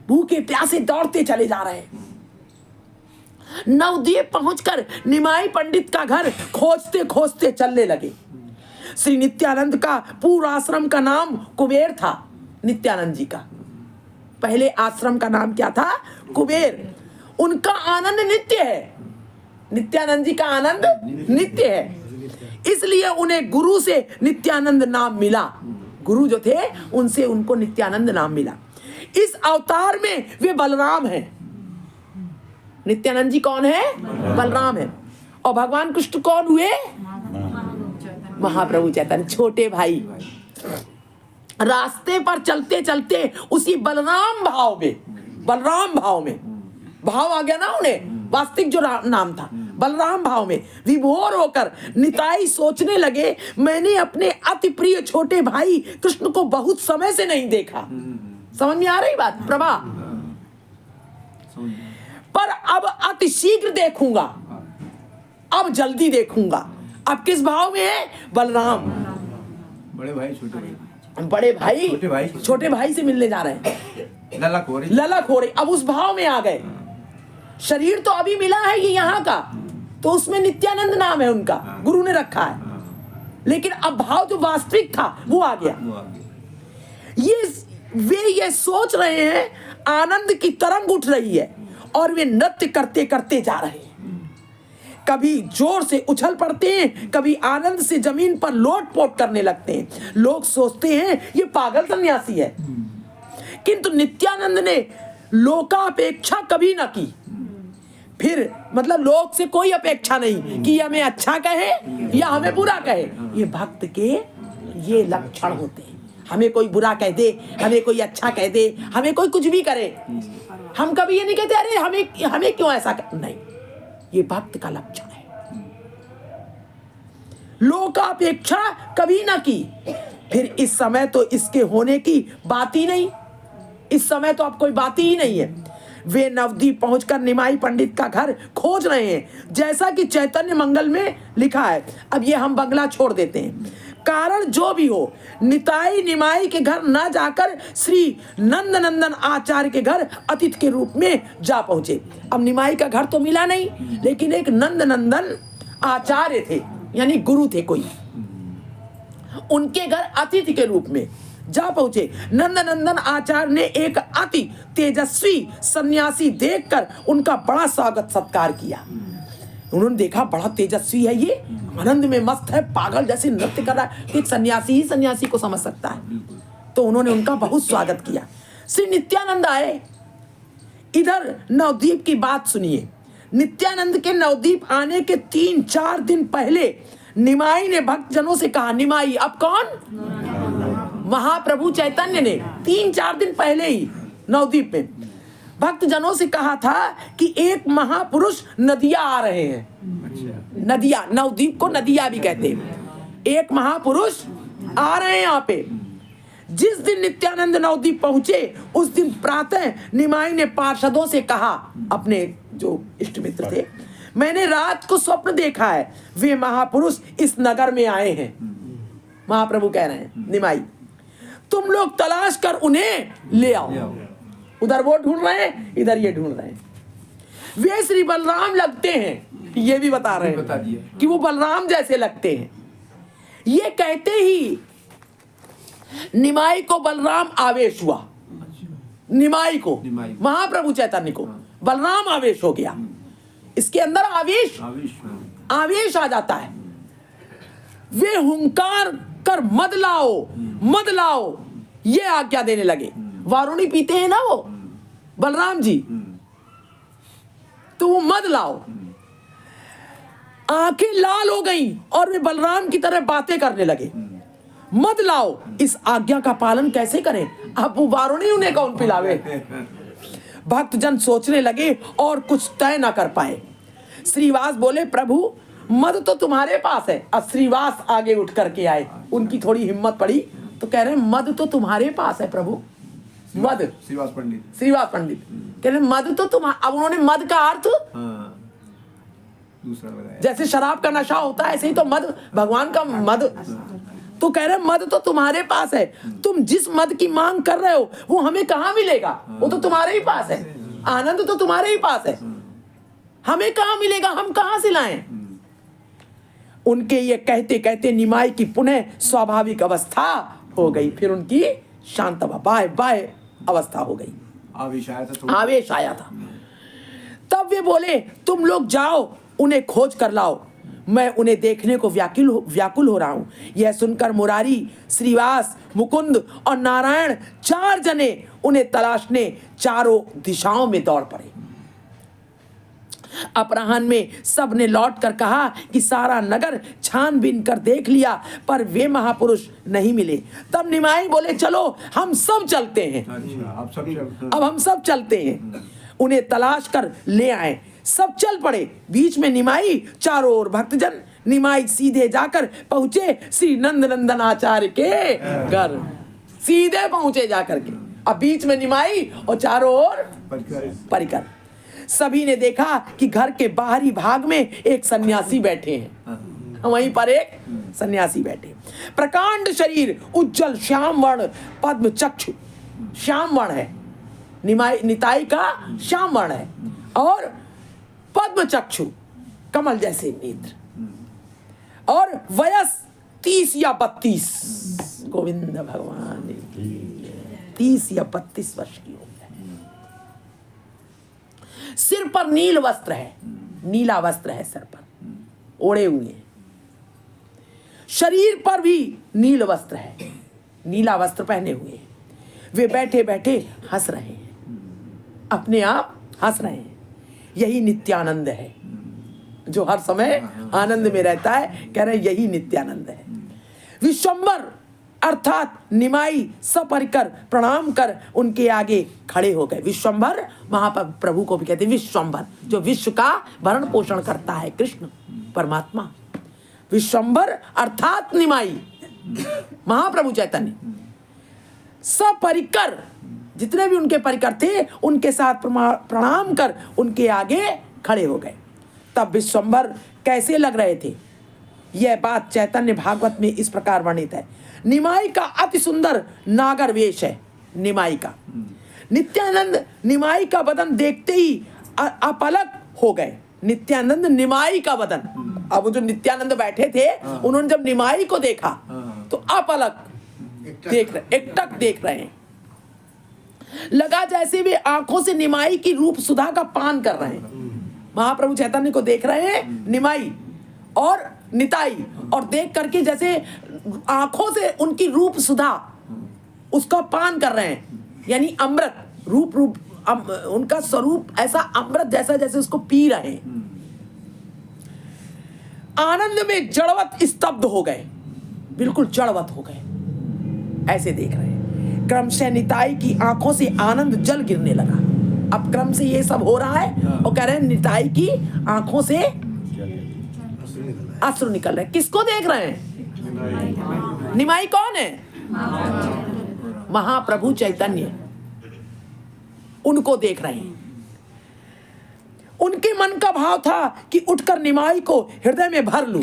भूखे प्यासे दौड़ते चले जा रहे। नवद्वीप पहुंचकर निमाई पंडित का घर खोजते खोजते चलने लगे। श्री नित्यानंद का पूरा आश्रम का नाम कुबेर था। नित्यानंद जी का पहले आश्रम का नाम क्या था? कुबेर। उनका आनंद नित्य है। नित्यानंद जी का आनंद नित्य है, इसलिए उन्हें गुरु से नित्यानंद नाम मिला। गुरु जो थे उनसे उनको नित्यानंद नाम मिला। इस अवतार में वे बलराम हैं। नित्यानंद जी कौन है? बलराम है। और भगवान कृष्ण कौन हुए? महाप्रभु चैतन्य, छोटे भाई। रास्ते पर चलते चलते उसी बलराम भाव में भाव आ गया ना उन्हें, वास्तविक जो नाम था बलराम भाव में विभोर होकर निताई सोचने लगे, मैंने अपने अति प्रिय छोटे भाई कृष्ण को बहुत समय से नहीं देखा। समझ में आ रही बात प्रभा? पर अब अति शीघ्र देखूंगा, अब जल्दी देखूंगा। अब किस भाव में है? बलराम। बड़े भाई छोटे भाई, छोटे भाई से मिलने जा रहे हैं। ललक हो रही। अब उस भाव में आ गए। शरीर तो अभी मिला है ये यहाँ का, तो उसमें नित्यानंद नाम है उनका, गुरु ने रखा है। लेकिन अब भाव जो वास्तविक था वो आ गया। वे ये सोच रहे हैं, आनंद की तरंग उठ रही है और वे नृत्य करते करते जा रहे हैं। कभी जोर से उछल पड़ते हैं, कभी आनंद से जमीन पर लोट-पोट करने लगते हैं। लोग सोचते हैं ये पागल सन्यासी है, किंतु नित्यानंद ने लोकापेक्षा कभी न की। फिर मतलब लोग से कोई अपेक्षा नहीं कि हमें अच्छा कहे या हमें बुरा कहे। ये भक्त के ये लक्षण होते हैं। हमें कोई बुरा कह दे, हमें कोई अच्छा कह दे, हमें कोई कुछ भी करे, हम कभी ये नहीं कहते अरे हमें क्यों ऐसा नहीं। ये भक्त का लक्षण है। लोकापेक्षा कभी ना की। फिर इस समय तो इसके होने की बात ही नहीं। इस समय तो अब कोई बात ही नहीं है। वे नवद्वीप पहुंचकर निमाई पंडित का घर खोज रहे हैं, जैसा कि चैतन्य मंगल में लिखा है। अब ये हम बंगला छोड़ देते हैं। कारण जो भी हो, निताई निमाई के घर न जाकर श्री नंदनंदन आचार्य के घर अतिथि के रूप में जा पहुंचे। अब निमाई का घर तो मिला नहीं, लेकिन एक नंदनंदन आचार्य थे, यानी गुरु थे कोई, उनके घर अतिथि के रूप में जा पहुंचे। नंदनंदन आचार्य ने एक अति तेजस्वी सन्यासी देखकर उनका बड़ा स्वागत सत्कार किया। उन्होंने देखा बड़ा तेजस्वी है ये, आनंद में मस्त है, पागल जैसे नृत्य कर रहा है। एक सन्यासी ही सन्यासी को समझ सकता है। तो उन्होंने उनका बहुत स्वागत किया। श्री नित्यानंद आए, इधर नवदीप की बात सुनिए। नित्यानंद के नवदीप आने के 3-4 दिन पहले निमाई ने भक्तजनों से कहा, निमाई अब कौन? महाप्रभु चैतन्य ने 3-4 दिन पहले ही नवदीप में भक्तजनों से कहा था कि एक महापुरुष नदिया आ रहे हैं। नदिया, नवदीप को नदिया भी कहते हैं। एक महापुरुष आ रहे हैं यहाँ पे। जिस दिन नित्यानंद नवदीप पहुंचे उस दिन प्रातः निमाई ने पार्षदों से कहा, अपने जो इष्ट मित्र थे, मैंने रात को स्वप्न देखा है, वे महापुरुष इस नगर में आए हैं। महाप्रभु कह रहे हैं निमाई, तुम लोग तलाश कर उन्हें ले आओ। उधर वो ढूंढ रहे हैं, इधर ये ढूंढ रहे हैं। वे श्री बलराम लगते हैं, ये भी बता रहे हैं कि वो बलराम जैसे लगते हैं। ये कहते ही निमाई को बलराम आवेश हुआ। निमाई को, महाप्रभु चैतन्य को बलराम आवेश हो गया। इसके अंदर आवेश आ जाता है। वे हुंकार कर मद लाओ ये आज्ञा देने लगे। वारुणी पीते हैं ना वो बलराम जी, तो वो मद लाओ। आंखें लाल हो गई और वे बलराम की तरह बातें करने लगे। मद लाओ, इस आज्ञा का पालन कैसे करें? अब वो वारुणी उन्हें कौन पिलावे? भक्तजन सोचने लगे और कुछ तय ना कर पाए। श्रीवास बोले, प्रभु मद तो तुम्हारे पास है। अब श्रीवास आगे उठ करके आए, उनकी थोड़ी हिम्मत पड़ी तो कह रहे मद तो तुम्हारे पास है प्रभु। मद, श्रीवास पंडित कह रहे मद तो तुम। अब उन्होंने मद का अर्थ दूसरा लगाया। जैसे शराब का नशा होता है ऐसे ही तो मद, भगवान का मद। तो कह रहे मद तो तुम्हारे पास है। तुम जिस मद की मांग कर रहे हो वो हमें कहाँ मिलेगा? वो तो तुम्हारे ही पास है। आनंद तो तुम्हारे ही पास है, हमें कहाँ मिलेगा? हम कहाँ से लाएं? उनके ये कहते कहते निमाई की पुनः स्वाभाविक अवस्था हो गई। फिर उनकी शांत बाय अवस्था हो गई। आवेश आया था। तब वे बोले, तुम लोग जाओ उन्हें खोज कर लाओ, मैं उन्हें देखने को व्याकुल हो रहा हूं। यह सुनकर मुरारी, श्रीवास, मुकुंद और नारायण 4 जने उन्हें तलाशने चारों दिशाओं में दौड़ पड़े। अपराह्न में सब ने लौट कर कहा कि सारा नगर छानबीन कर देख लिया पर वे महापुरुष नहीं मिले। तब निमाई बोले, चलो हम सब चलते हैं। अब हम सब चलते हैं, उन्हें तलाश कर ले आए। सब चल पड़े। बीच में निमाई, चारों ओर भक्तजन। निमाई सीधे जाकर पहुंचे श्री नंदनंदन आचार्य के घर। सीधे पहुंचे जाकर के। अब बीच में निमाई और चारों ओर परिकर। सभी ने देखा कि घर के बाहरी भाग में एक सन्यासी बैठे हैं। वहीं पर एक सन्यासी बैठे, प्रकांड शरीर, उज्जवल श्याम वर्ण, पद्म चक्षु। श्याम वर्ण है, निताई का श्याम वर्ण है और पद्म चक्षु, कमल जैसे नेत्र। और वयस 30 या 32, गोविंद भगवान 30 या 32 वर्ष की हो। सिर पर नील वस्त्र है, नीला वस्त्र है सिर पर ओढ़े हुए। शरीर पर भी नील वस्त्र है, नीला वस्त्र पहने हुए। वे बैठे बैठे हंस रहे हैं, अपने आप हंस रहे हैं। यही नित्यानंद है जो हर समय आनंद में रहता है। कह रहे यही नित्यानंद है। विश्वंभर अर्थात निमाई सपरिकर प्रणाम कर उनके आगे खड़े हो गए। विश्वंभर महाप्रभु को भी कहते हैं विश्वंभर, जो विश्व का भरण पोषण करता है, कृष्ण परमात्मा। विश्वंभर अर्थात निमाई, महाप्रभु चैतन्य सपरिकर, जितने भी उनके परिकर थे उनके साथ प्रणाम कर उनके आगे खड़े हो गए। तब विश्वंभर कैसे लग रहे थे, यह बात चैतन्य भागवत में इस प्रकार वर्णित है। निमाई का अति सुंदर नागर वेश है। निमाई का, नित्यानंद निमाई का बदन देखते ही अपलक हो गए। नित्यानंद निमाई का बदन, अब जो नित्यानंद बैठे थे उन्होंने जब निमाई को देखा तो अपलक देख रहे, एकटक देख रहे हैं। लगा जैसे वे आंखों से निमाई की रूप सुधा का पान कर रहे हैं। महाप्रभु चैतन्य को देख रहे हैं निमाई और निताई, और देख करके जैसे आंखों से उनकी रूप सुधा उसका पान कर रहे हैं, यानी अमृत रूप उनका स्वरूप ऐसा अमृत जैसा, जैसे उसको पी रहे हैं। आनंद में जड़वत स्तब्ध हो गए, बिल्कुल जड़वत हो गए, ऐसे देख रहे हैं। क्रमशः निताई की आंखों से आनंद जल गिरने लगा। अब क्रम से ये सब हो रहा है और कह रहे हैं निताई की आंखों से अश्रु निकल रहे हैं। किसको देख रहे हैं? निमाई कौन है? महाप्रभु चैतन्य, उनको देख रहे हैं। उनके मन का भाव था कि उठकर निमाई को हृदय में भर लूं।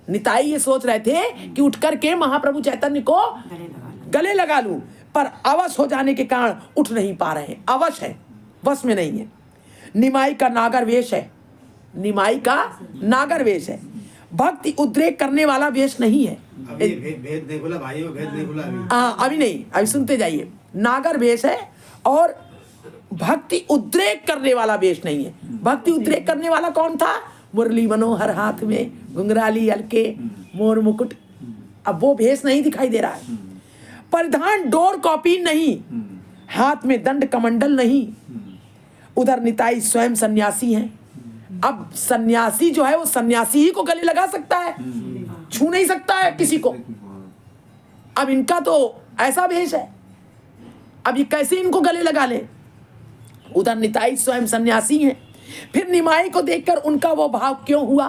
निताई ये सोच रहे थे कि उठकर के महाप्रभु चैतन्य को गले लगा लूं, पर अवश हो जाने के कारण उठ नहीं पा रहे हैं। अवश है, बस में नहीं है। निमाई का नागर वेश है, निमाई का नागर वेश है, भक्ति उद्रेक करने वाला वेश नहीं है। भेद नहीं बोला भाई, भेद नहीं बोला अभी। हाँ, अभी नहीं, अभी सुनते जाइए। नागर वेश है और भक्ति उद्रेक करने वाला वेश नहीं है। भक्ति उद्रेक करने वाला कौन था? मुरली मनोहर हाथ में घुंघराली हल्के मोर मुकुट। अब वो भेष नहीं दिखाई दे रहा है। परिधान डोर कॉपी नहीं, हाथ में दंड कमंडल नहीं। उधर निताई स्वयं सन्यासी हैं। अब सन्यासी जो है वो सन्यासी ही को गले लगा सकता है, छू नहीं सकता है किसी को। अब इनका तो ऐसा भेष है, अब ये कैसे इनको गले लगा ले? उधर निताई स्वयं सन्यासी हैं। फिर निमाई को देखकर उनका वो भाव क्यों हुआ?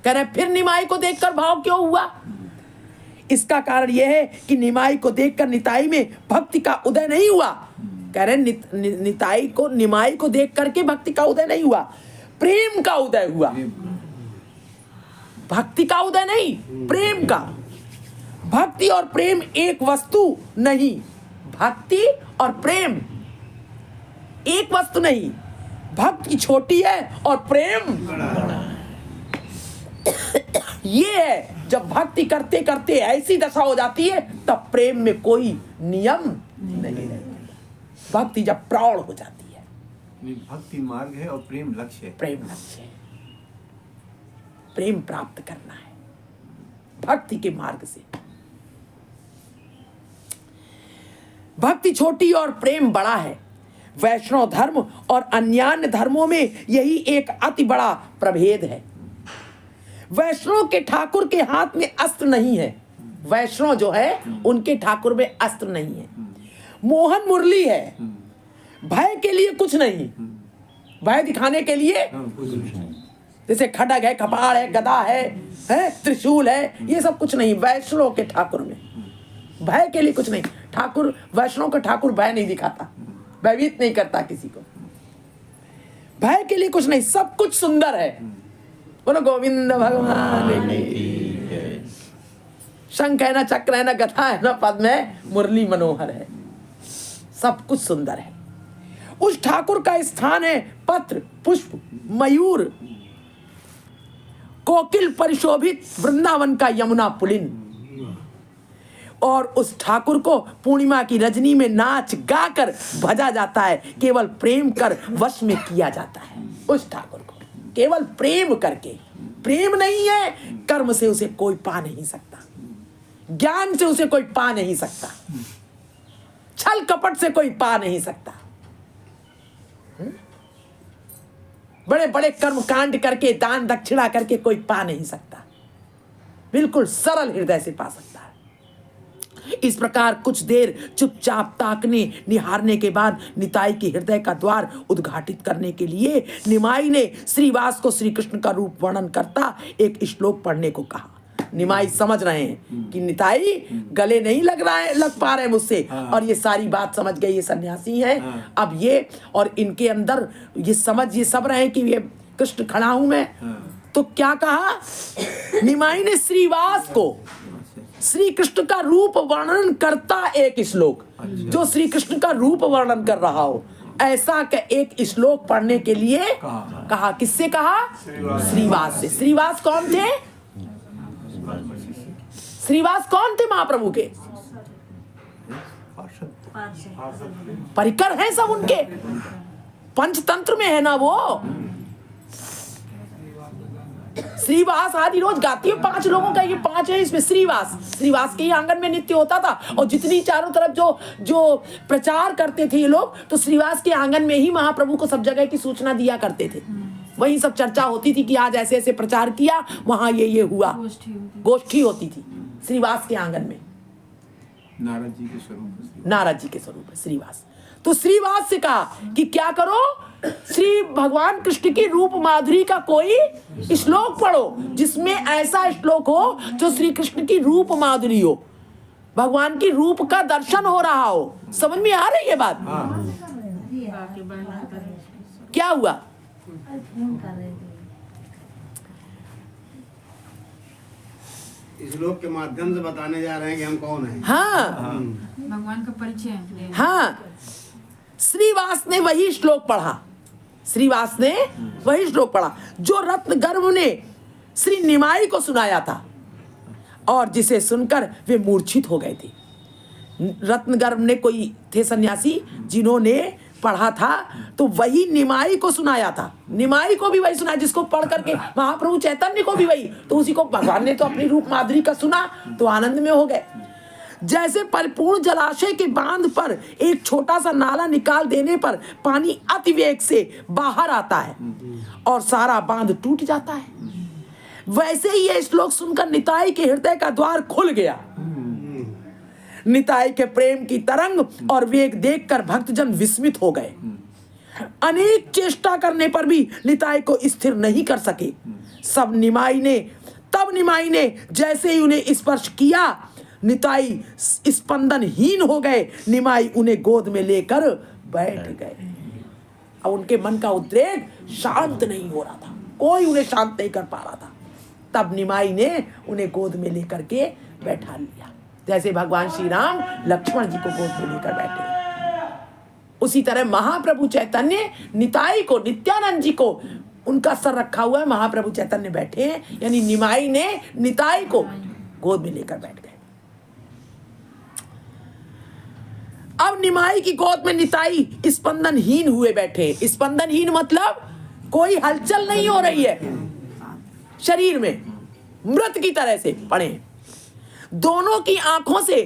कह रहे फिर निमाई को देखकर भाव क्यों हुआ? इसका कारण यह है कि निमाई को देखकर निताई में भक्ति का उदय नहीं हुआ। कह रहे निताई को, निमाई को देख करके भक्ति का उदय नहीं हुआ, प्रेम का उदय हुआ। भक्ति का उदय नहीं, प्रेम का। भक्ति और प्रेम एक वस्तु नहीं, भक्ति और प्रेम एक वस्तु नहीं। भक्ति छोटी है और प्रेम ये है, जब भक्ति करते करते ऐसी दशा हो जाती है तब प्रेम में कोई नियम नहीं रहता। भक्ति जब प्रौढ़ हो जाती है। भक्ति मार्ग है और प्रेम लक्ष्य है। प्रेम लक्ष्य है, प्रेम प्राप्त करना है भक्ति के मार्ग से। भक्ति छोटी और प्रेम बड़ा है। वैष्णव धर्म और अन्यान्य धर्मों में यही एक अति बड़ा प्रभेद है। वैष्णव के ठाकुर के हाथ में अस्त्र नहीं है। वैष्णव जो है उनके ठाकुर में अस्त्र नहीं है। मोहन मुरली है, भय के लिए कुछ नहीं, भय दिखाने के लिए जैसे खड्ग है, कपाड़ है, गदा है, त्रिशूल है, ये सब कुछ नहीं। वैष्णव के ठाकुर में भय के लिए कुछ नहीं। ठाकुर, वैष्णव का ठाकुर भय नहीं दिखाता, भयभीत नहीं करता किसी को। भय के लिए कुछ नहीं, सब कुछ सुंदर है। बोलो गोविंद भगवान की। शंख है ना, चक्र है ना, गथा है ना, पद्म है, मुरली मनोहर है, सब कुछ सुंदर है। उस ठाकुर का स्थान है पत्र, पुष्प, मयूर, कोकिल परिशोभित वृंदावन का यमुना पुलिन। और उस ठाकुर को पूर्णिमा की रजनी में नाच गाकर भजा जाता है, केवल प्रेम कर वश में किया जाता है। उस ठाकुर को केवल प्रेम करके, प्रेम नहीं है, कर्म से उसे कोई पा नहीं सकता, ज्ञान से उसे कोई पा नहीं सकता, छल कपट से कोई पा नहीं सकता, बड़े बड़े कर्म कांड करके, दान दक्षिणा करके कोई पा नहीं सकता, बिल्कुल सरल हृदय से पा सकता है। इस प्रकार कुछ देर चुपचाप ताकने निहारने के बाद निताई के हृदय का द्वार उद्घाटित करने के लिए निमाई ने श्रीवास को श्री कृष्ण का रूप वर्णन करता एक श्लोक पढ़ने को कहा। निमाई समझ रहे हैं कि निताई गले नहीं लग पा रहे मुझसे, और ये सारी बात समझ गए, ये सन्यासी हैं। अब ये और इनके अंदर ये समझ, ये सब रहे कि ये कृष्ण खड़ा हूं मैं। तो क्या कहा निमाई ने? श्रीवास को श्री कृष्ण का रूप वर्णन करता एक श्लोक, जो श्री कृष्ण का रूप वर्णन कर रहा हो, ऐसा का एक श्लोक पढ़ने के लिए कहा। किससे कहा? श्रीवास से। श्रीवास कौन थे? श्रीवास कौन थे महाप्रभु के? परिकर हैं सब उनके, पंचतंत्र में है ना वो। श्रीवास आदि रोज गाती है, 5 लोगों का ये 5 है इसमें। श्रीवास के ही आंगन में नित्य होता था, और जितनी चारों तरफ जो प्रचार करते थे ये लोग, तो श्रीवास के आंगन में ही महाप्रभु को सब जगह की सूचना दिया करते थे। वही सब चर्चा होती थी कि आज ऐसे ऐसे प्रचार किया, वहां ये हुआ, गोष्ठी होती थी श्रीवास के आंगन में। नारद जी के स्वरूप है श्रीवास। तो श्रीवास से कहा कि क्या करो, श्री भगवान कृष्ण की रूप माधुरी का कोई श्लोक पढ़ो, जिसमें ऐसा श्लोक हो जो श्री कृष्ण की रूप माधुरी हो, भगवान की रूप का दर्शन हो रहा हो। समझ में आ रही है बात? क्या हुआ? इस लोक के माध्यम से बताने जा रहे हैं कि हम कौन हैं। हाँ, भगवान का परिचय। हाँ, श्रीवास ने वही श्लोक पढ़ा, श्रीवास ने वही श्लोक पढ़ा जो रत्नगर्भ ने श्री निमाई को सुनाया था, और जिसे सुनकर वे मूर्छित हो गए थे। रत्नगर्भ ने कोई थे सन्यासी जिन्होंने पढ़ा था, तो वही निमाई को सुनाया था। निमाई को भी वही सुनाया, जिसको पढ़ करके महाप्रभु चैतन्य को भी वही, तो उसी को भगवान ने तो अपनी रूप माधुरी का सुना तो आनंद में हो गए। जैसे परिपूर्ण जलाशय के बांध पर एक छोटा सा नाला निकाल देने पर पानी अतिवेग से बाहर आता है और सारा बांध टूट जाता है, वैसे ही यह श्लोक सुनकर निताई के हृदय का द्वार खुल गया। निताई के प्रेम की तरंग और वेग देखकर भक्तजन विस्मित हो गए। अनेक चेष्टा करने पर भी निताई को स्थिर नहीं कर सके। तब निमाई ने जैसे ही उन्हें स्पर्श किया, निताई स्पंदनहीन हो गए। निमाई उन्हें गोद में लेकर बैठ गए। अब उनके मन का उद्रेक शांत नहीं हो रहा था, कोई उन्हें शांत नहीं कर पा रहा था। तब निमाई ने उन्हें गोद में लेकर के बैठा लिया, जैसे भगवान श्री राम लक्ष्मण जी को गोद में लेकर बैठे। उसी तरह महाप्रभु चैतन्य निताई को, नित्यानंद जी को, उनका सर रखा हुआ है, महाप्रभु चैतन्य बैठे हैं, यानी निमाई ने निताई को गोद में लेकर बैठ गए। अब निमाई की गोद में निताई स्पंदनहीन हुए बैठे। स्पंदनहीन मतलब कोई हलचल नहीं हो रही है शरीर में, मृत की तरह से पड़े। दोनों की आंखों से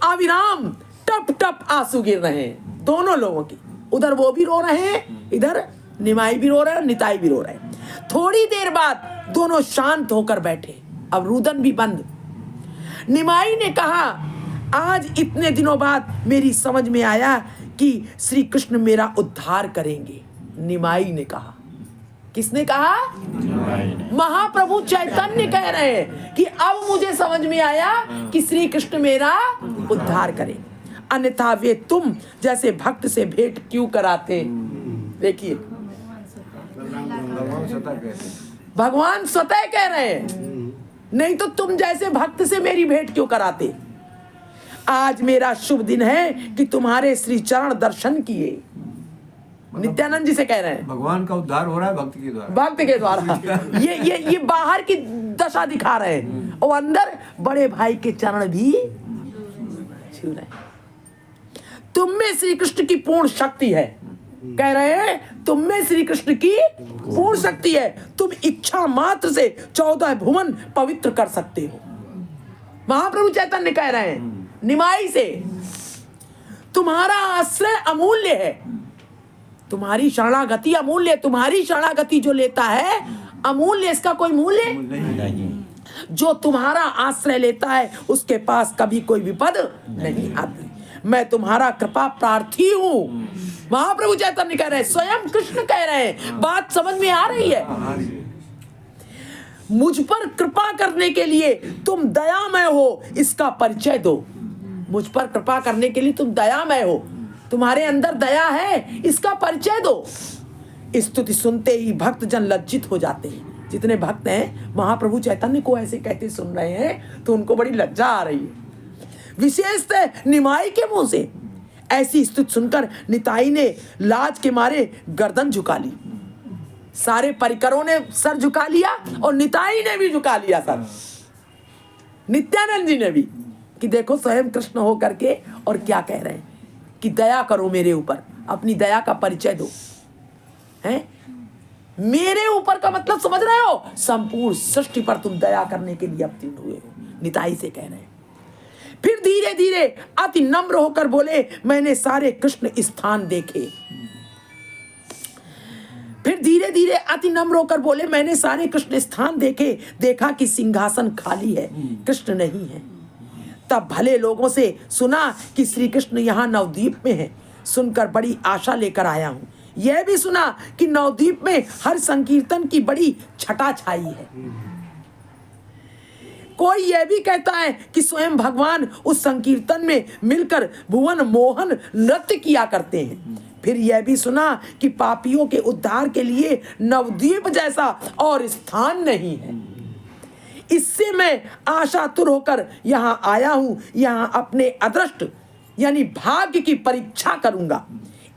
अविराम टप टप आंसू गिर रहे हैं, दोनों लोगों की। उधर वो भी रो रहे हैं, इधर निमाई भी रो रहे हैं, निताई भी रो रहे हैं। थोड़ी देर बाद दोनों शांत होकर बैठे, अब रुदन भी बंद। निमाई ने कहा, आज इतने दिनों बाद मेरी समझ में आया कि श्री कृष्ण मेरा उद्धार करेंगे। निमाई ने कहा। किसने कहा? महाप्रभु चैतन्य कह रहे हैं कि अब मुझे समझ में आया कि श्री कृष्ण मेरा उद्धार करें, अन्यथा वे तुम जैसे भक्त से भेंट क्यों कराते। देखिए, भगवान स्वतः कह रहे हैं, नहीं तो तुम जैसे भक्त से मेरी भेंट क्यों कराते। आज मेरा शुभ दिन है कि तुम्हारे श्री चरण दर्शन किए। नित्यानंद जी से कह रहे हैं, भगवान का उद्धार हो रहा है भक्त के द्वारा। भक्त के द्वारा। ये बाहर की दशा दिखा रहे हैं, और अंदर बड़े भाई के चरण भी छू रहे हैं। तुम में श्री कृष्ण की पूर्ण शक्ति है, कह रहे हैं तुम में श्री कृष्ण की पूर्ण शक्ति है। तुम इच्छा मात्र से 14 भुवन पवित्र कर सकते हो। महाप्रभु चैतन्य कह रहे हैं निमाई से, तुम्हारा आश्रय अमूल्य है, तुम्हारी शरणागति अमूल्य है। तुम्हारी शरणागति जो लेता है अमूल्य, इसका कोई मूल्य नहीं। जो तुम्हारा आश्रय लेता है उसके पास कभी कोई विपद नहीं आती। मैं तुम्हारा कृपा प्रार्थी हूँ। महाप्रभु चैतन्य कह रहे हैं, स्वयं कृष्ण कह रहे हैं। बात समझ में आ रही है? मुझ पर कृपा करने के लिए तुम दयामय हो, इसका परिचय दो। मुझ पर कृपा करने के लिए तुम दयामय हो, तुम्हारे अंदर दया है, इसका परिचय दो। स्तुति सुनते ही भक्त जन लज्जित हो जाते हैं। जितने भक्त हैं महाप्रभु चैतन्य को ऐसे कहते सुन रहे हैं तो उनको बड़ी लज्जा आ रही है। विशेषतः निमाई के मुंह से ऐसी स्तुति सुनकर निताई ने लाज के मारे गर्दन झुका ली। सारे परिकरों ने सर झुका लिया और निताई ने भी झुका लिया सर, नित्यानंद जी ने भी, कि देखो स्वयं कृष्ण हो करके और क्या कह रहे हैं कि दया करो मेरे ऊपर, अपनी दया का परिचय दो। हैं मेरे ऊपर का मतलब समझ रहे हो? संपूर्ण सृष्टि पर तुम दया करने के लिए अवतीर्ण हुए हो, निताई से कह रहे हैं। फिर धीरे धीरे अति नम्र होकर बोले, मैंने सारे कृष्ण स्थान देखे। फिर धीरे धीरे अति नम्र होकर बोले, मैंने सारे कृष्ण स्थान देखे, देखा कि सिंहासन खाली है, कृष्ण नहीं है। तब भले लोगों से सुना कि श्री कृष्ण यहाँ नवद्वीप में है, सुनकर बड़ी आशा लेकर आया हूँ। यह भी सुना कि नवद्वीप में हर संकीर्तन की बड़ी छटा छाई है। कोई यह भी कहता है कि स्वयं भगवान उस संकीर्तन में मिलकर भुवन मोहन नृत्य किया करते हैं। फिर यह भी सुना कि पापियों के उद्धार के लिए नवद्वीप जैसा और स्थान नहीं है। इससे मैं आशातुर होकर यहाँ आया हूँ, यहाँ अपने अदृष्ट यानी भाग्य की परीक्षा करूंगा।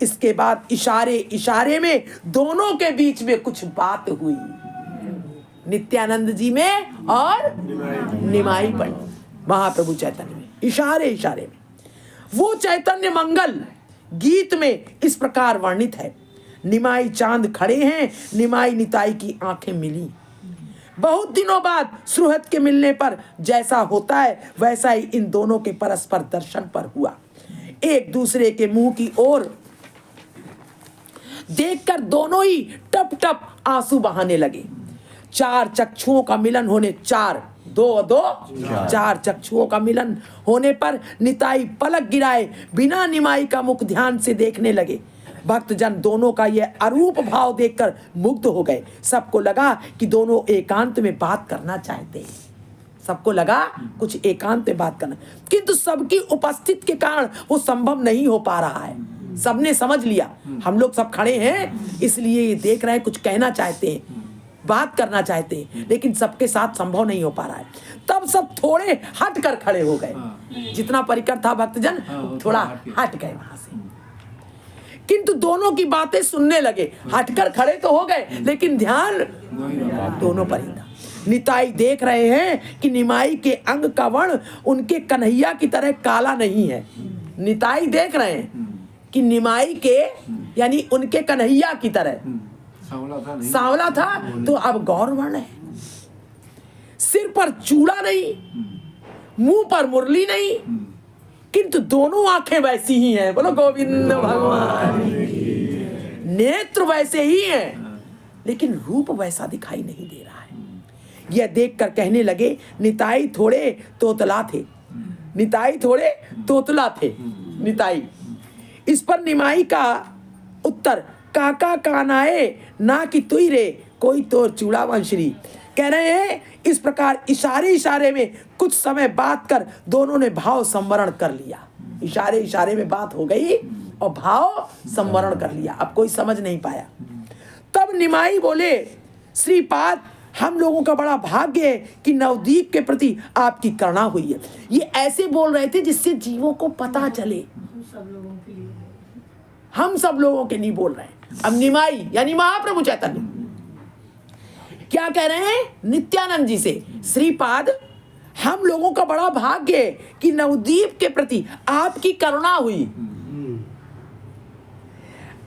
इसके बाद इशारे इशारे में दोनों के बीच में कुछ बात हुई, नित्यानंद जी में और निमाई पंडित महाप्रभु चैतन्य में, इशारे इशारे में। वो चैतन्य मंगल गीत में इस प्रकार वर्णित है, निमाई चांद खड़े हैं, निमाई निताई की आंखें मिली। बहुत दिनों बाद सुहृद के मिलने पर जैसा होता है वैसा ही इन दोनों के परस्पर दर्शन पर हुआ। एक दूसरे के मुंह की ओर देखकर दोनों ही टप टप आंसू बहाने लगे। चार चक्षुओं का मिलन होने चार चक्षुओं का मिलन होने पर निताई पलक गिराए बिना निमाई का मुख ध्यान से देखने लगे। भक्तजन दोनों का यह अरूप भाव देखकर मुग्ध हो गए। सबको लगा कि दोनों एकांत में बात करना चाहते हैं, सबको लगा कुछ एकांत में बात करना, किंतु सबकी उपस्थिति के कारण वो संभव नहीं हो पा रहा है। सबने समझ लिया हम लोग सब खड़े हैं, इसलिए ये देख रहे हैं, कुछ कहना चाहते हैं, बात करना चाहते हैं, लेकिन सबके साथ संभव नहीं हो पा रहा है। तब सब थोड़े हट कर खड़े हो गए। जितना परिकर था भक्तजन थोड़ा हट गए वहां से, किंतु दोनों की बातें सुनने लगे। हटकर खड़े तो हो गए लेकिन ध्यान दोनों पर ही था। निताई देख रहे हैं कि निमाई के अंग का वर्ण उनके कन्हैया की तरह काला नहीं है। निताई देख रहे हैं कि निमाई के यानी उनके कन्हैया की तरह सांवला था तो अब गौर वर्ण है। सिर पर चूड़ा नहीं, मुंह पर मुरली नहीं, किंतु दोनों आंखें वैसी ही हैं। बोलो गोविंद भगवान। नेत्र वैसे ही हैं लेकिन रूप वैसा दिखाई नहीं दे रहा है। यह देखकर कहने लगे, निताई थोड़े तोतला थे, निताई थोड़े तोतला थे। निताई इस पर निमाई का उत्तर, काका कानाए ना कि तुई रे कोई तोर चूड़ा वंशरी। कह रहे हैं इस प्रकार इशारे इशारे में कुछ समय बात कर दोनों ने भाव संवरण कर लिया। इशारे इशारे में बात हो गई और भाव संवरण कर लिया। अब कोई समझ नहीं पाया। तब निमाई बोले, श्रीपाद हम लोगों का बड़ा भाग्य है कि नवद्वीप के प्रति आपकी करुणा हुई है। ये ऐसे बोल रहे थे जिससे जीवों को पता चले, हम सब लोगों के नहीं बोल रहे हैं। अब निमाई यानी महाप्रभु चैतन्य क्या कह रहे हैं नित्यानंद जी से, श्रीपाद हम लोगों का बड़ा भाग्य है कि नवद्वीप के प्रति आपकी करुणा हुई।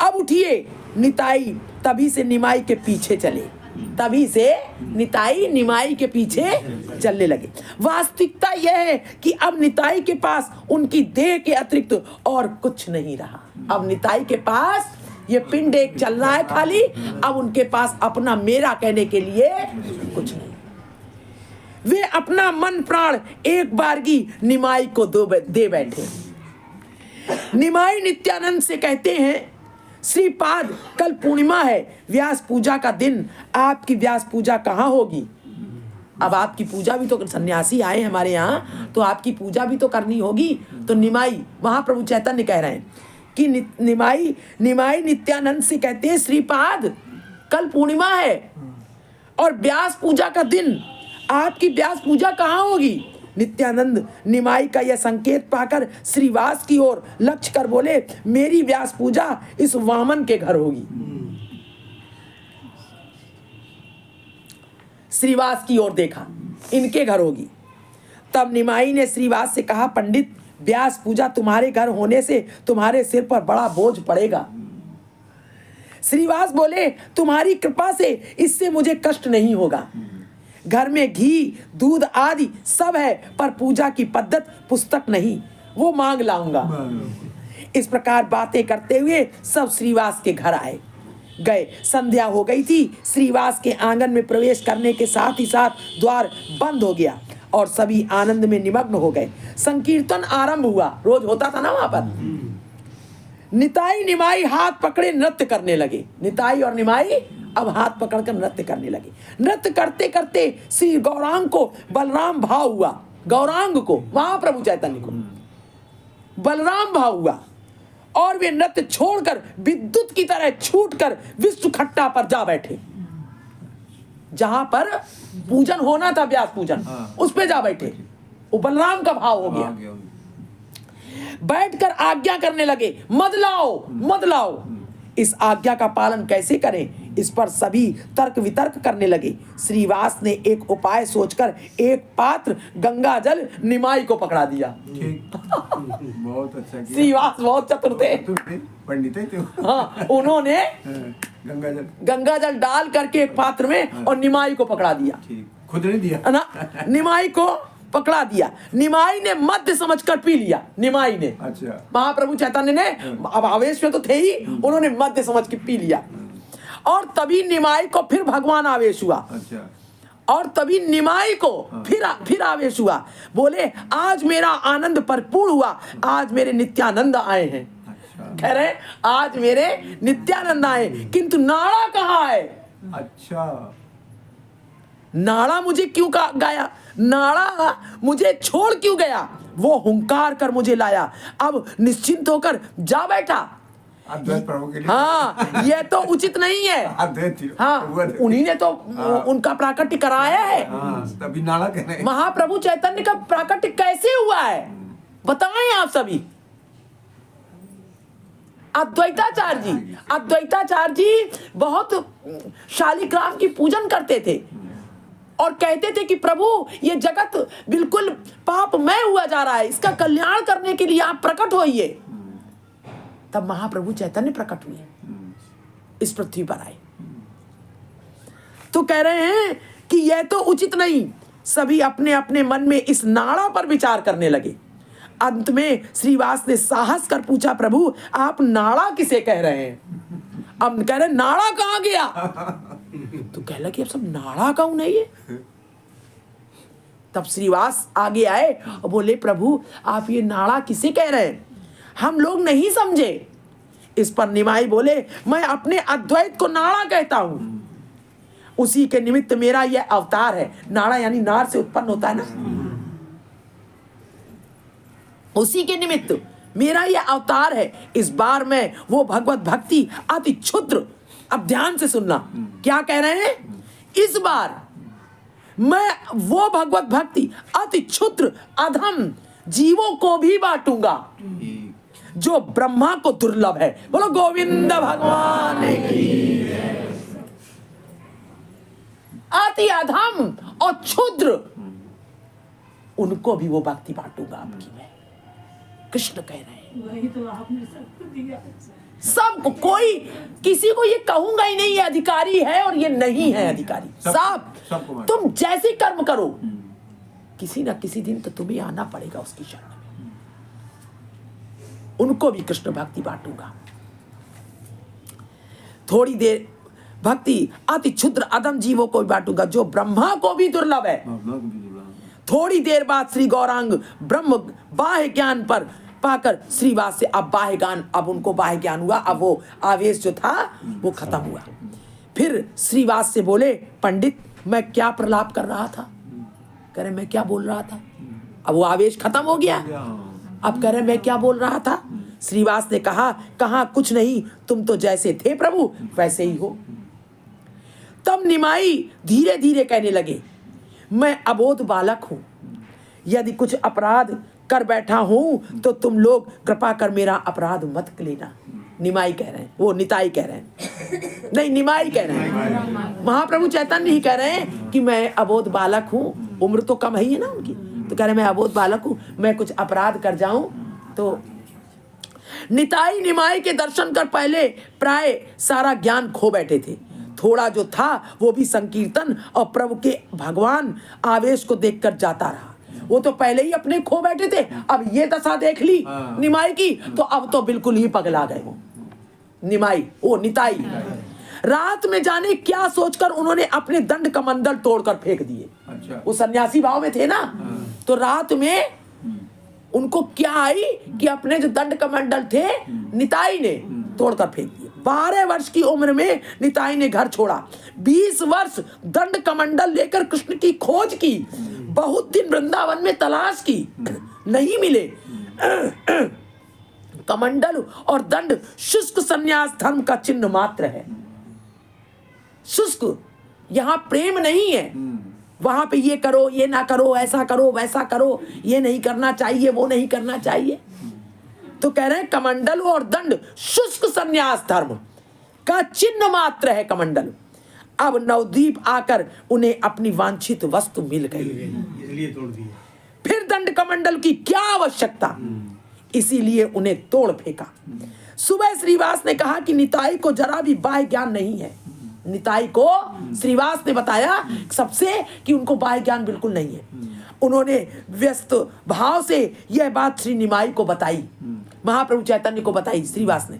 अब उठिए। निताई तभी से निमाई के पीछे चले, तभी से निताई निमाई के पीछे चलने लगे। वास्तविकता यह है कि अब निताई के पास उनकी देह के अतिरिक्त और कुछ नहीं रहा। अब निताई के पास ये पिंड एक चल रहा है खाली, अब उनके पास अपना मेरा कहने के लिए कुछ नहीं। वे अपना मन प्राण एक बारगी निमाई को दे बैठे। निमाई नित्यानंद से कहते हैं, श्रीपाद कल पूर्णिमा है, व्यास पूजा का दिन, आपकी व्यास पूजा कहाँ होगी? अब आपकी पूजा भी तो, सन्यासी आए हमारे यहाँ तो आपकी पूजा भी तो करनी होगी। तो निमाई महाप्रभु चैतन्य कह रहे हैं कि निमाई नित्यानंद से कहते हैं, श्रीपाद कल पूर्णिमा है और व्यास पूजा का दिन, आपकी व्यास पूजा कहाँ होगी? नित्यानंद निमाई का यह संकेत पाकर श्रीवास की ओर लक्ष्य कर बोले, मेरी व्यास पूजा इस वामन के घर होगी। श्रीवास की ओर देखा, इनके घर होगी। तब निमाई ने श्रीवास से कहा, पंडित व्यास पूजा तुम्हारे घर होने से तुम्हारे सिर पर बड़ा बोझ पड़ेगा। श्रीवास बोले तुम्हारी कृपा से इससे मुझे कष्ट नहीं होगा। घर में घी दूध आदि सब है, पर पूजा की पद्धत पुस्तक नहीं, वो मांग लाऊंगा। इस प्रकार बातें करते हुए सब श्रीवास के घर आए गए। संध्या हो गई थी। श्रीवास के आंगन में प्रवेश करने के साथ ही साथ द्वार बंद हो गया और सभी आनंद में निमग्न हो गए। संकीर्तन आरंभ हुआ, रोज होता था ना वहां पर। निताई निमाई हाथ पकड़े नृत्य करने लगे। निताई और निमाई अब हाथ पकड़कर नृत्य करने लगे। नृत्य करते करते श्री गौरांग को बलराम भाव हुआ। गौरांग को, महाप्रभु चैतन्य को बलराम भाव हुआ और वे नृत्य छोड़कर विद्युत की तरह छूटकर विष्णु खट्टा पर जा बैठे। जहां पर पूजन होना था, व्यास पूजन, उस पे जा बैठे। वो बलराम का भाव हो गया। बैठकर आज्ञा करने लगे, मद लाओ मद लाओ। इस आज्ञा का पालन कैसे करें, इस पर सभी तर्क वितर्क करने लगे। श्रीवास ने एक उपाय सोचकर एक पात्र गंगा जल निमाई को पकड़ा दिया। बहुत अच्छा किया। श्रीवास बहुत चतुर थे, पंडित थे। हाँ, उन्होंने गंगा जल डाल करके एक पात्र में और निमाई को पकड़ा दिया। खुद नहीं दिया ना, निमाई को पकड़ा दिया। निमाई ने मध्य समझकर पी लिया। निमाई ने, अच्छा, महाप्रभु चैतन्य ने, अब आवेश में तो थे ही, उन्होंने मध्य समझ के पी लिया। और तभी निमाई को फिर भगवान आवेश हुआ। अच्छा, और तभी निमाई को फिर आवेश हुआ। बोले आज मेरा आनंद भरपूर हुआ, आज मेरे नित्यानंद आए हैं। अच्छा, कह रहे आज मेरे नित्यानंद आए, किंतु नाड़ा कहाँ है? अच्छा, नाड़ा मुझे क्यों गाया? नाड़ा मुझे छोड़ क्यों गया? वो हुंकार कर मुझे लाया, अब निश्चिंत होकर जा बैठा। अद्वैत प्रभु के लिए, हाँ, ये तो उचित नहीं है। हाँ, उन्हीं ने तो उनका प्राकट्य कराया है। तभी नाड़ा कह रहे हैं। महाप्रभु चैतन्य का प्राकट्य कैसे हुआ है बताएं आप सभी। अद्वैताचार्य जी बहुत शालिग्राम की पूजन करते थे और कहते थे कि प्रभु ये जगत बिल्कुल पापमय हुआ जा रहा है, इसका कल्याण करने के लिए आप प्रकट होइए। तब महाप्रभु चैतन्य प्रकट हुए, इस पृथ्वी पर आए। तो कह रहे हैं कि यह तो उचित नहीं। सभी अपने अपने मन में इस नाड़ा पर विचार करने लगे। अंत में श्रीवास ने साहस कर पूछा, प्रभु आप नाड़ा किसे कह रहे हैं? अब कह रहे नाड़ा कहाँ गया? तो कह लगे अब सब नाड़ा कौन है ये? तब श्रीवास आगे आए और बोले, प्रभु आप ये नाड़ा किसे कह रहे हैं? हम लोग नहीं समझे। इस पर निमाई बोले, मैं अपने अद्वैत को नाड़ा कहता हूं, उसी के निमित्त मेरा यह अवतार है। नाड़ा यानी नार से उत्पन्न होता है ना, उसी के निमित्त मेरा यह अवतार है। इस बार मैं वो भगवत भक्ति अति क्षुद्र, अब ध्यान से सुनना क्या कह रहे हैं। इस बार मैं वो भगवत भक्ति अति क्षुद्र अधम जीवों को भी बांटूंगा जो ब्रह्मा को दुर्लभ है। बोलो गोविंद भगवान की। अति अधम और क्षुद्र उनको भी वो भक्ति बांटूंगा आपकी मैं। कृष्ण कह रहे हैं वही तो आपने सबको दिया। सबको, कोई किसी को ये कहूंगा ही नहीं ये अधिकारी है और ये नहीं है अधिकारी। सब तुम जैसे कर्म करो, किसी ना किसी दिन तो तुम्हें आना पड़ेगा उसकी शरण में। उनको भी कृष्ण भक्ति बांटूंगा। थोड़ी देर भक्ति अति क्षुद्र अधम जीवों को भी बांटूंगा जो ब्रह्मा को भी दुर्लभ है। थोड़ी देर बाद श्री गौरांग ब्रह्म बाह्य ज्ञान पर पाकर श्रीवास से अब बाह्य ज्ञान, अब उनको बाह्य ज्ञान हुआ। अब वो आवेश जो था वो खत्म हुआ। फिर श्रीवास से बोले, पंडित मैं क्या प्रलाप कर रहा था? कह रहे मैं क्या बोल रहा था? अब वो आवेश खत्म हो गया। अब कह रहे मैं क्या बोल रहा था? श्रीवास ने कहा कुछ नहीं, तुम तो जैसे थे प्रभु वैसे ही हो। तब निमाई धीरे धीरे कहने लगे, मैं अबोध बालक हूं, यदि कुछ अपराध कर बैठा हूं तो तुम लोग कृपा कर मेरा अपराध मत लेना। निमाई कह रहे हैं, वो निताई कह रहे हैं, नहीं निमाई कह रहे हैं। महाप्रभु चैतन्य ही कह रहे हैं कि मैं अबोध बालक हूं, उम्र तो कम ही है ना उनकी, तो कह रहे मैं अबोध बालक हूं, मैं कुछ अपराध कर जाऊं तो निताई निमाई के दर्शन कर पहले प्राय सारा ज्ञान खो बैठे थे। थोड़ा जो था वो भी संकीर्तन और प्रभु के भगवान आवेश को देखकर जाता रहा। वो तो पहले ही अपने खो बैठे थे, अब ये दशा देख ली निमाई की तो अब तो बिल्कुल ही पगला गए। वो निमाई ओ निताई रात में जाने क्या सोचकर उन्होंने अपने दंड कमंडल तोड़कर फेंक दिए। अच्छा। वो सन्यासी भाव में थे ना, तो रात में उनको क्या आई कि अपने जो दंड कमंडल थे निताई ने तोड़कर फेंक दिए। 12 वर्ष की उम्र में निताई ने घर छोड़ा। 20 वर्ष दंड कमंडल लेकर कृष्ण की खोज की। बहुत दिन वृंदावन में तलाश की, नहीं मिले। कमंडल और दंड शुष्क संन्यास धर्म का चिन्ह मात्र है। शुष्क, यहाँ प्रेम नहीं है। वहां पे ये करो, ये ना करो, ऐसा करो, वैसा करो, ये नहीं करना चाहिए, वो नहीं करना चाहिए। तो कह रहे हैं कमंडल और दंड शुष्क संन्यास धर्म का चिन्ह मात्र है कमंडल। अब नवद्वीप आकर उन्हें अपनी वांछित वस्तु मिल गई, इसलिए तोड़ दिए। फिर दंड कमंडल की क्या आवश्यकता, इसीलिए उन्हें तोड़ फेंका। सुबह श्रीवास ने कहा कि निताई को जरा भी बाह्य ज्ञान नहीं है। निताई को श्रीवास ने बताया सबसे कि उनको बाह्य ज्ञान बिल्कुल नहीं है। उन्होंने व्यस्त भाव से यह बात श्री निमाई को बताई, महाप्रभु चैतन्य को बताई श्रीवास ने।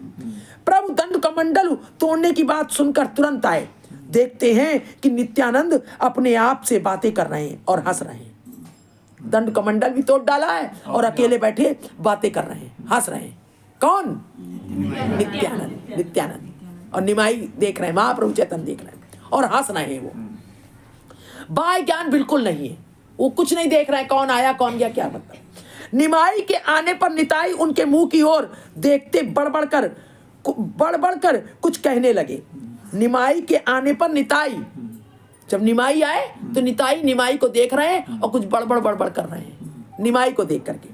प्रभु दंड कमंडल तोड़ने की बात सुनकर तुरंत आए। देखते हैं कि नित्यानंद अपने आप से बातें कर रहे हैं और हंस रहे हैं। दंड कमंडल भी तोड़ डाला है और अकेले बैठे बातें कर रहे हैं, हंस रहे हैं। कौन? नित्यानंद। नित्यानंद और निमाई देख रहे हैं, महाप्रभु चैतन्य देख रहे हैं और हंस रहे हैं। वो बाह्य ज्ञान बिल्कुल नहीं है, वो कुछ नहीं देख रहे हैं कौन आया कौन गया, क्या मतलब। निमाई के आने पर निताई उनके मुंह की ओर देखते बड़बड़ कर कुछ कहने लगे। निमाई के आने पर निताई, जब निमाई आए तो निताई निमाई को देख रहे हैं और कुछ बड़बड़ कर रहे हैं निमाई को देख करके,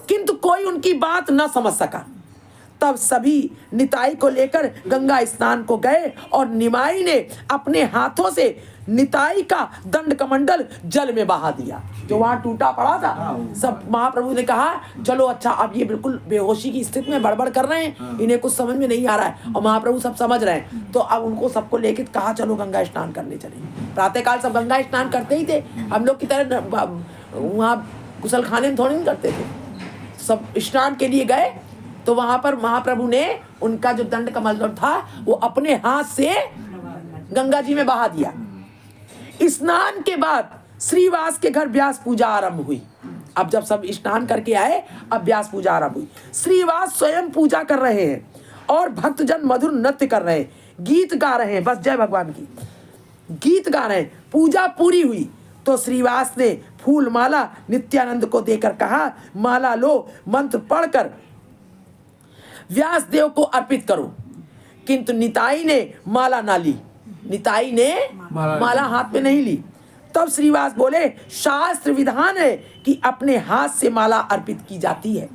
किंतु कोई उनकी बात न समझ सका। तब सभी निताई को लेकर गंगा स्नान को गए और निमाई ने अपने हाथों से निताई का दंड कमंडल जल में बहा दिया, जो वहां टूटा पड़ा था। सब महाप्रभु ने कहा चलो अच्छा, अब ये बिल्कुल बेहोशी की स्थिति में बड़बड़ कर रहे हैं, इन्हें कुछ समझ में नहीं आ रहा है और महाप्रभु सब समझ रहे हैं। तो अब उनको सबको लेकर कहा चलो गंगा स्नान करने चले। प्रातःकाल सब गंगा स्नान करते ही थे, हम लोग की तरह वहाँ गुसल खाने में थोड़ी नहीं करते थे। सब स्नान के लिए गए तो वहां पर महाप्रभु ने उनका जो दंड कमंडल था वो अपने हाथ से गंगा जी में बहा दिया। स्नान के बाद श्रीवास के घर व्यास पूजा आरंभ हुई। अब जब सब स्नान करके आए अब व्यास पूजा आरंभ हुई। श्रीवास स्वयं पूजा कर रहे हैं और भक्तजन मधुर नृत्य कर रहे हैं, गीत गा रहे हैं, बस जय भगवान की गीत गा रहे हैं। पूजा पूरी हुई तो श्रीवास ने फूल माला नित्यानंद को देकर कहा माला लो, मंत्र पढ़कर व्यास देव को अर्पित करो। किंतु निताई ने माला ना ली, निताई ने माला हाथ में नहीं ली। तब श्रीवास बोले शास्त्र विधान है कि अपने हाथ से माला अर्पित की जाती है,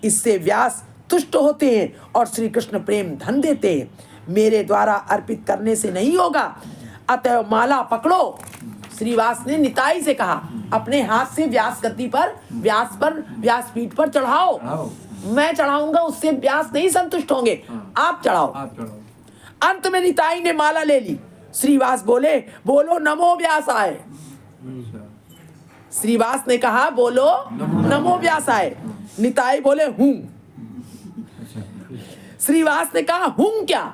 इससे व्यास तुष्ट होते हैं और श्री कृष्ण प्रेम धन देते हैं। मेरे द्वारा अर्पित करने से नहीं होगा, अतः माला पकड़ो। श्रीवास ने निताई से कहा अपने हाथ से व्यास गद्दी पर व्यासपीठ पर चढ़ाओ, मैं चढ़ाऊंगा, उससे व्यास नहीं संतुष्ट होंगे, आप चढ़ाओ। अंत में निताई ने माला ले ली। श्रीवास बोले बोलो नमो व्यासाय। श्रीवास ने कहा बोलो नमो व्यासाय। निताई बोले हूं। श्रीवास ने कहा हूं क्या,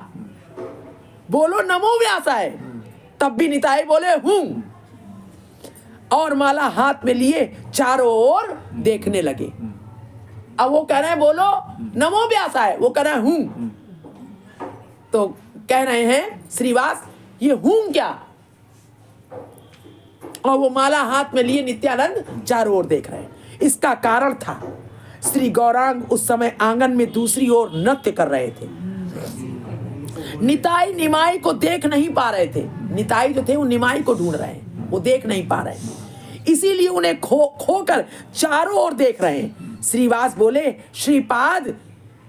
बोलो नमो व्यासाय। तब भी निताई बोले हूं और माला हाथ में लिए चारों ओर देखने लगे। अब वो कह रहे हैं बोलो नमो व्यासाय, वो कह रहे हैं हूं। तो कह रहे हैं श्रीवास ये हूं क्या, और वो माला हाथ में लिए नित्यानंद चारों ओर देख रहे हैं। इसका कारण था श्री गौरांग उस समय आंगन में दूसरी ओर नृत्य कर रहे थे। निताई निमाई को देख नहीं पा रहे थे। निताई जो थे वो निमाई को ढूंढ रहे हैं, वो देख नहीं पा रहे हैं, इसीलिए उन्हें खोकर चारों ओर देख रहे हैं। श्रीवास बोले श्रीपाद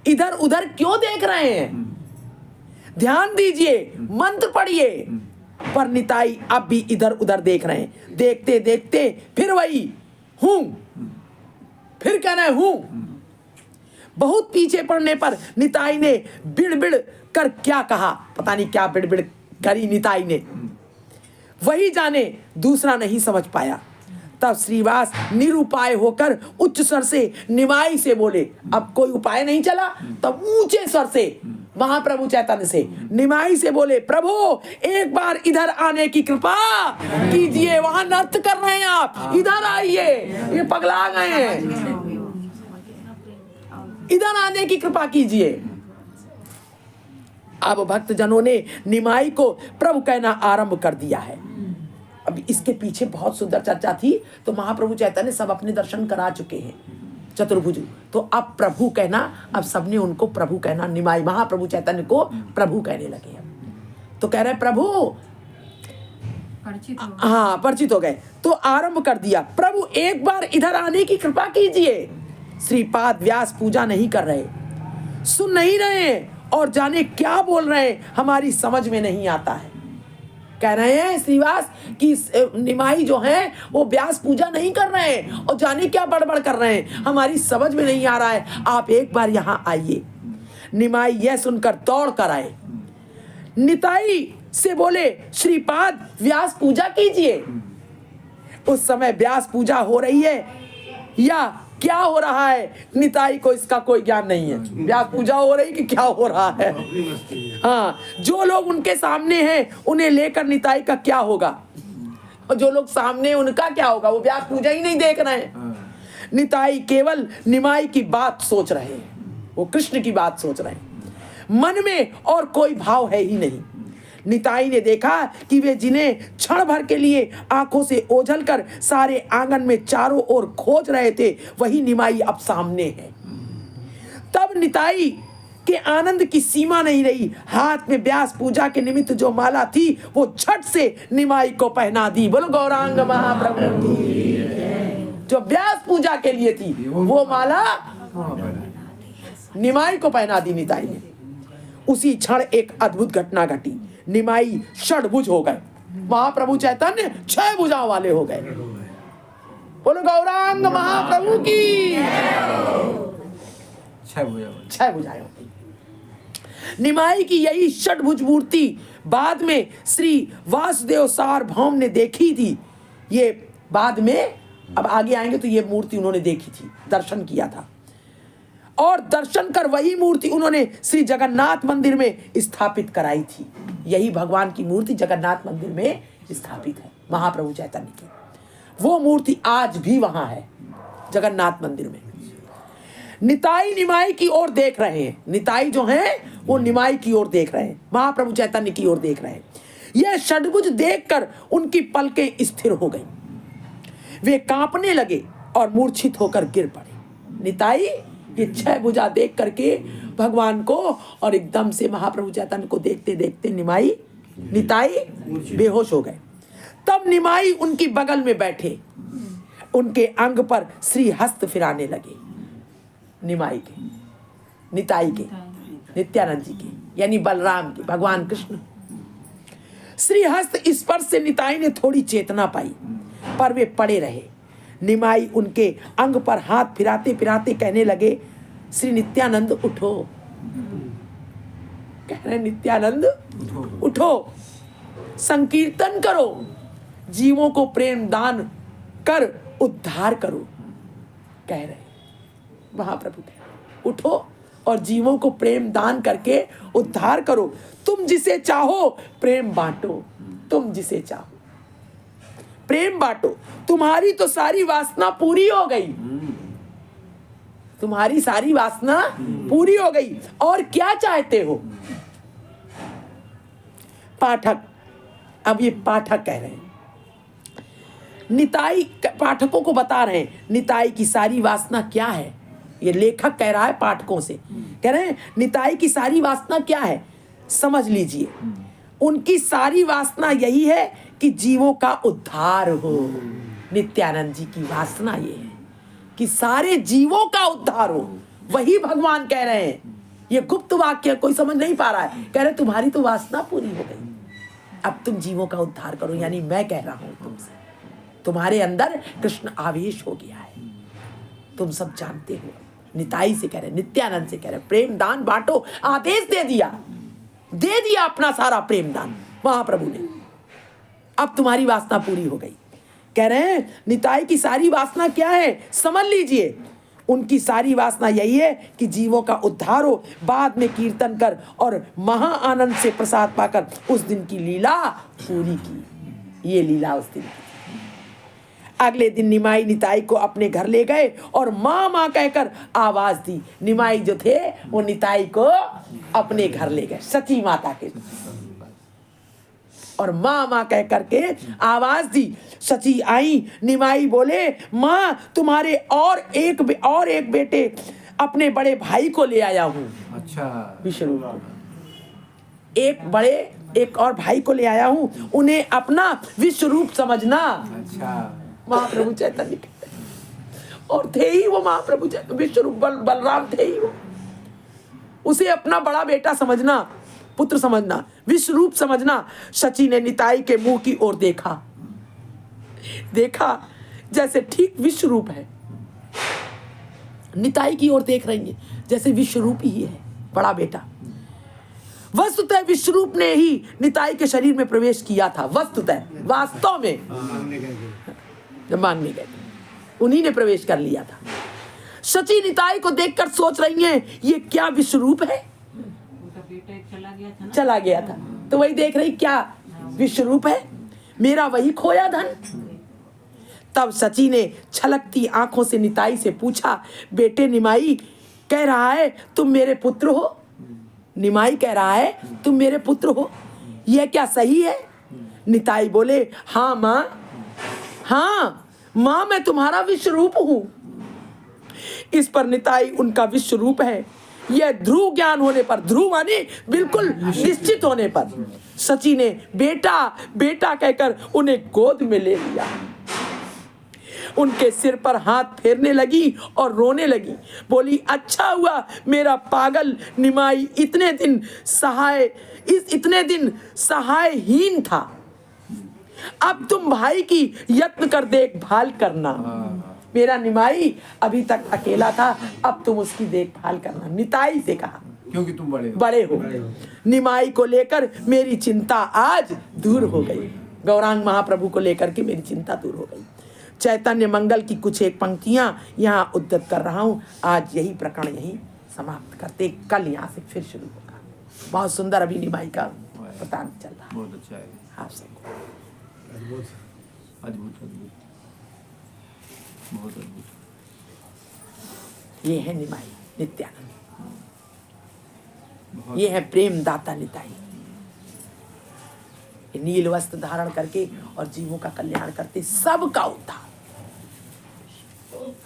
इधर उधर क्यों देख रहे हैं, ध्यान दीजिए, मंत्र पढ़िए। पर निताई अब भी इधर उधर देख रहे हैं। देखते देखते फिर वही हूं, फिर कहना है हूं। बहुत पीछे पड़ने पर निताई ने बिड़बिड़ कर क्या कहा, पता नहीं क्या बिड़बिड़ करी निताई ने, वही जाने, दूसरा नहीं समझ पाया। तब श्रीवास निरुपाय होकर उच्च स्वर से निमाई से बोले। अब कोई उपाय नहीं चला, तब ऊंचे स्वर से महाप्रभु चैतन्य से निमाई से बोले, प्रभु एक बार इधर आने की कृपा कीजिए। वहां नृत्य कर रहे हैं आप, इधर आइए, ये पगला गए हैं, इधर आने की कृपा कीजिए। अब भक्त जनों ने निमाई को प्रभु कहना आरंभ कर दिया है। अब इसके पीछे बहुत सुंदर चर्चा थी, तो महाप्रभु चैतन्य सब अपने दर्शन करा चुके हैं चतुर्भुज। तो अब प्रभु कहना, अब सबने उनको प्रभु कहना, निमाई महाप्रभु चैतन्य को प्रभु कहने लगे। अब तो कह रहे प्रभु, परिचित हो। हाँ परिचित हो गए। तो आरंभ कर दिया, प्रभु एक बार इधर आने की कृपा कीजिए। श्रीपाद व्यास पूजा नहीं कर रहे, सुन नहीं रहे और जाने क्या बोल रहे हैं, हमारी समझ में नहीं आता है। कह रहे हैं श्रीवास कि निमाई जो है वो व्यास पूजा नहीं कर रहे हैं और जाने क्या बड़बड़ कर रहे हैं, हमारी समझ में नहीं आ रहा है, आप एक बार यहाँ आइए। निमाई यह सुनकर दौड़ कर आए, निताई से बोले, श्रीपाद व्यास पूजा कीजिए। उस समय व्यास पूजा हो रही है या क्या हो रहा है, निताई को इसका कोई ज्ञान नहीं है। व्यास पूजा हो रही कि क्या हो रहा है। हाँ, जो लोग उनके सामने हैं उन्हें लेकर निताई का क्या होगा, और जो लोग सामने उनका क्या होगा, वो व्यास पूजा ही नहीं देख रहे हैं। निताई केवल निमाई की बात सोच रहे हैं, वो कृष्ण की बात सोच रहे हैं, मन में और कोई भाव है ही नहीं। निताई ने देखा कि वे जिन्हें क्षण भर के लिए आंखों से ओझल कर सारे आंगन में चारों ओर खोज रहे थे, वही निमाई अब सामने है। तब निताई के आनंद की सीमा नहीं रही। हाथ में व्यास पूजा के निमित्त जो माला थी वो झट से निमाई को पहना दी। बोलो गौरांग महाप्रभु की। जो व्यास पूजा के लिए थी वो माला निमाई को पहना दी निताई ने। उसी क्षण एक अद्भुत घटना घटी, निमाई षड्भुज हो गए, महाप्रभु चैतन्य 6 भुजाओं वाले हो गए। बोलो गौरांग महाप्रभु की। 6 भुजाएं हो गई। निमाई की यही षड्भुज मूर्ति बाद में श्री वासुदेव सार्वभौम ने देखी थी। ये बाद में अब आगे आएंगे तो ये मूर्ति उन्होंने देखी थी, दर्शन किया था, और दर्शन कर वही मूर्ति उन्होंने श्री जगन्नाथ मंदिर में स्थापित कराई थी। यही भगवान की मूर्ति जगन्नाथ मंदिर में स्थापित है, महाप्रभु चैतन्य की। वो मूर्ति आज भी वहां है जगन्नाथ मंदिर में। निताई निमाई की ओर देख रहे हैं, निताई जो हैं वो निमाई की ओर देख रहे हैं, महाप्रभु चैतन्य की ओर देख रहे हैं। यह षड्भुज देखकर उनकी पलकें स्थिर हो गई, वे कांपने लगे और मूर्छित होकर गिर पड़े। निताई ये 6 भुजा देख करके भगवान को और एकदम से महाप्रभु चैतन्य को देखते देखते निताई बेहोश हो गए। तब निमाई उनकी बगल में बैठे, उनके अंग पर श्री हस्त फिराने लगे, निमाई के, निताई के, नित्यानंद जी के, यानी बलराम के, भगवान कृष्ण। श्री हस्त स्पर्श से निताई ने थोड़ी चेतना पाई, पर वे पड़े रहे। निमाई उनके अंग पर हाथ फिराते फिराते कहने लगे, श्री नित्यानंद उठो। कह रहे नित्यानंद उठो, संकीर्तन करो, जीवों को प्रेम दान कर उद्धार करो। कह रहे महाप्रभु कह रहे उठो और जीवों को प्रेम दान करके उद्धार करो। तुम जिसे चाहो प्रेम बांटो, तुम जिसे चाहो प्रेम बांटो। तुम्हारी तो सारी वासना पूरी हो गई, तुम्हारी सारी वासना पूरी हो गई, और क्या चाहते हो। पाठक, अब ये पाठक कह रहे हैं, निताई पाठकों को बता रहे हैं निताई की सारी वासना क्या है। ये लेखक कह रहा है पाठकों से, कह रहे हैं निताई की सारी वासना क्या है, समझ लीजिए। उनकी सारी वासना यही है कि जीवों का उद्धार हो। नित्यानंद जी की वासना ये है कि सारे जीवों का उद्धार हो, वही भगवान कह रहे हैं। ये गुप्त वाक्य कोई समझ नहीं पा रहा है, कह रहे तुम्हारी तो वासना पूरी हो गई, अब तुम जीवों का उद्धार करो। यानी मैं कह रहा हूं तुमसे, तुम्हारे अंदर कृष्ण आवेश हो गया है, तुम सब जानते हो। निताई से कह रहे, नित्यानंद से कह रहे, प्रेम दान बांटो, आदेश दे दिया अपना सारा प्रेम दान महाप्रभु ने। अब तुम्हारी वासना पूरी हो गई। कह रहे हैं निताई की सारी वासना क्या है, समझ लीजिए। उनकी सारी वासना यही है कि जीवों का उद्धार हो, बाद में कीर्तन कर और महा आनंद से प्रसाद पाकर उस दिन की लीला पूरी की। ये लीला उस दिन की। अगले दिन निमाई निताई को अपने घर ले गए और माँ माँ कहकर आवाज दी। निमाई जो थे वो निताई को अपने घर ले गए, सची माता के, और माँ माँ कह करके आवाज दी। सची आई। निमाई बोले, माँ तुम्हारे और एक बेटे अपने बड़े भाई को ले आया हूँ। अच्छा, विश्वरूप को एक और भाई को ले आया हूँ, उन्हें अपना विश्वरूप समझना। अच्छा, महाप्रभु चैतन्य कहते हैं। और थे ही वो महाप्रभु चैतन्य, विश्वरूप बलराम थे ही वो। उसे अपना बड़ा बेटा समझना, पुत्र समझना, विश्वरूप समझना। शची ने निताई के मुंह की ओर देखा जैसे ठीक विश्वरूप है। निताई की ओर देख रही है जैसे विश्वरूप ही है बड़ा बेटा। वस्तुतः विश्वरूप ने ही निताई के शरीर में प्रवेश किया था। वस्तुतः, वास्तव में जब मांगने गए उन्हीं ने प्रवेश कर लिया था। शची निताई को देखकर सोच रही हैं, ये क्या विश्वरूप है? चला गया था तो वही देख रही, क्या विश्वरूप है मेरा वही खोया धन? तब सची ने छलकती आंखों से निताई से पूछा, बेटे निमाई कह रहा है तुम मेरे पुत्र हो? निमाई कह रहा है तुम मेरे पुत्र हो, यह क्या सही है? निताई बोले, हाँ माँ मैं तुम्हारा विश्वरूप हूं। इस पर निताई उनका विश्वरूप है यह ध्रुव ज्ञान होने पर, ध्रुव माने बिल्कुल निश्चित होने पर, सची ने बेटा कहकर उन्हें गोद में ले लिया। उनके सिर पर हाथ फेरने लगी और रोने लगी। बोली, अच्छा हुआ मेरा पागल निमाई इतने दिन सहायहीन था। अब तुम भाई की यत्न कर देखभाल करना। मेरा निमाई अभी तक अकेला था, अब तुम उसकी देखभाल करना। निताई से कहा, क्योंकि तुम बड़े हो। निमाई को लेकर मेरी चिंता आज दूर हो गई। गौरांग महाप्रभु को लेकर के मेरी चिंता दूर हो गई। चैतन्य मंगल की कुछ एक पंक्तियां यहाँ उद्धत कर रहा हूँ। आज यही प्रकरण यही समाप्त करते, कल यहाँ से फिर शुरू होगा। बहुत सुंदर अभी निमाई का प्रतान चल रहा है। बहुत अच्छा है, आप सबको अद्भुत, बहुत अद्भुत। ये है निमाई नित्यानंद, ये है प्रेम दाता निताई। नील वस्त्र धारण करके और जीवों का कल्याण करते, सबका उद्धार,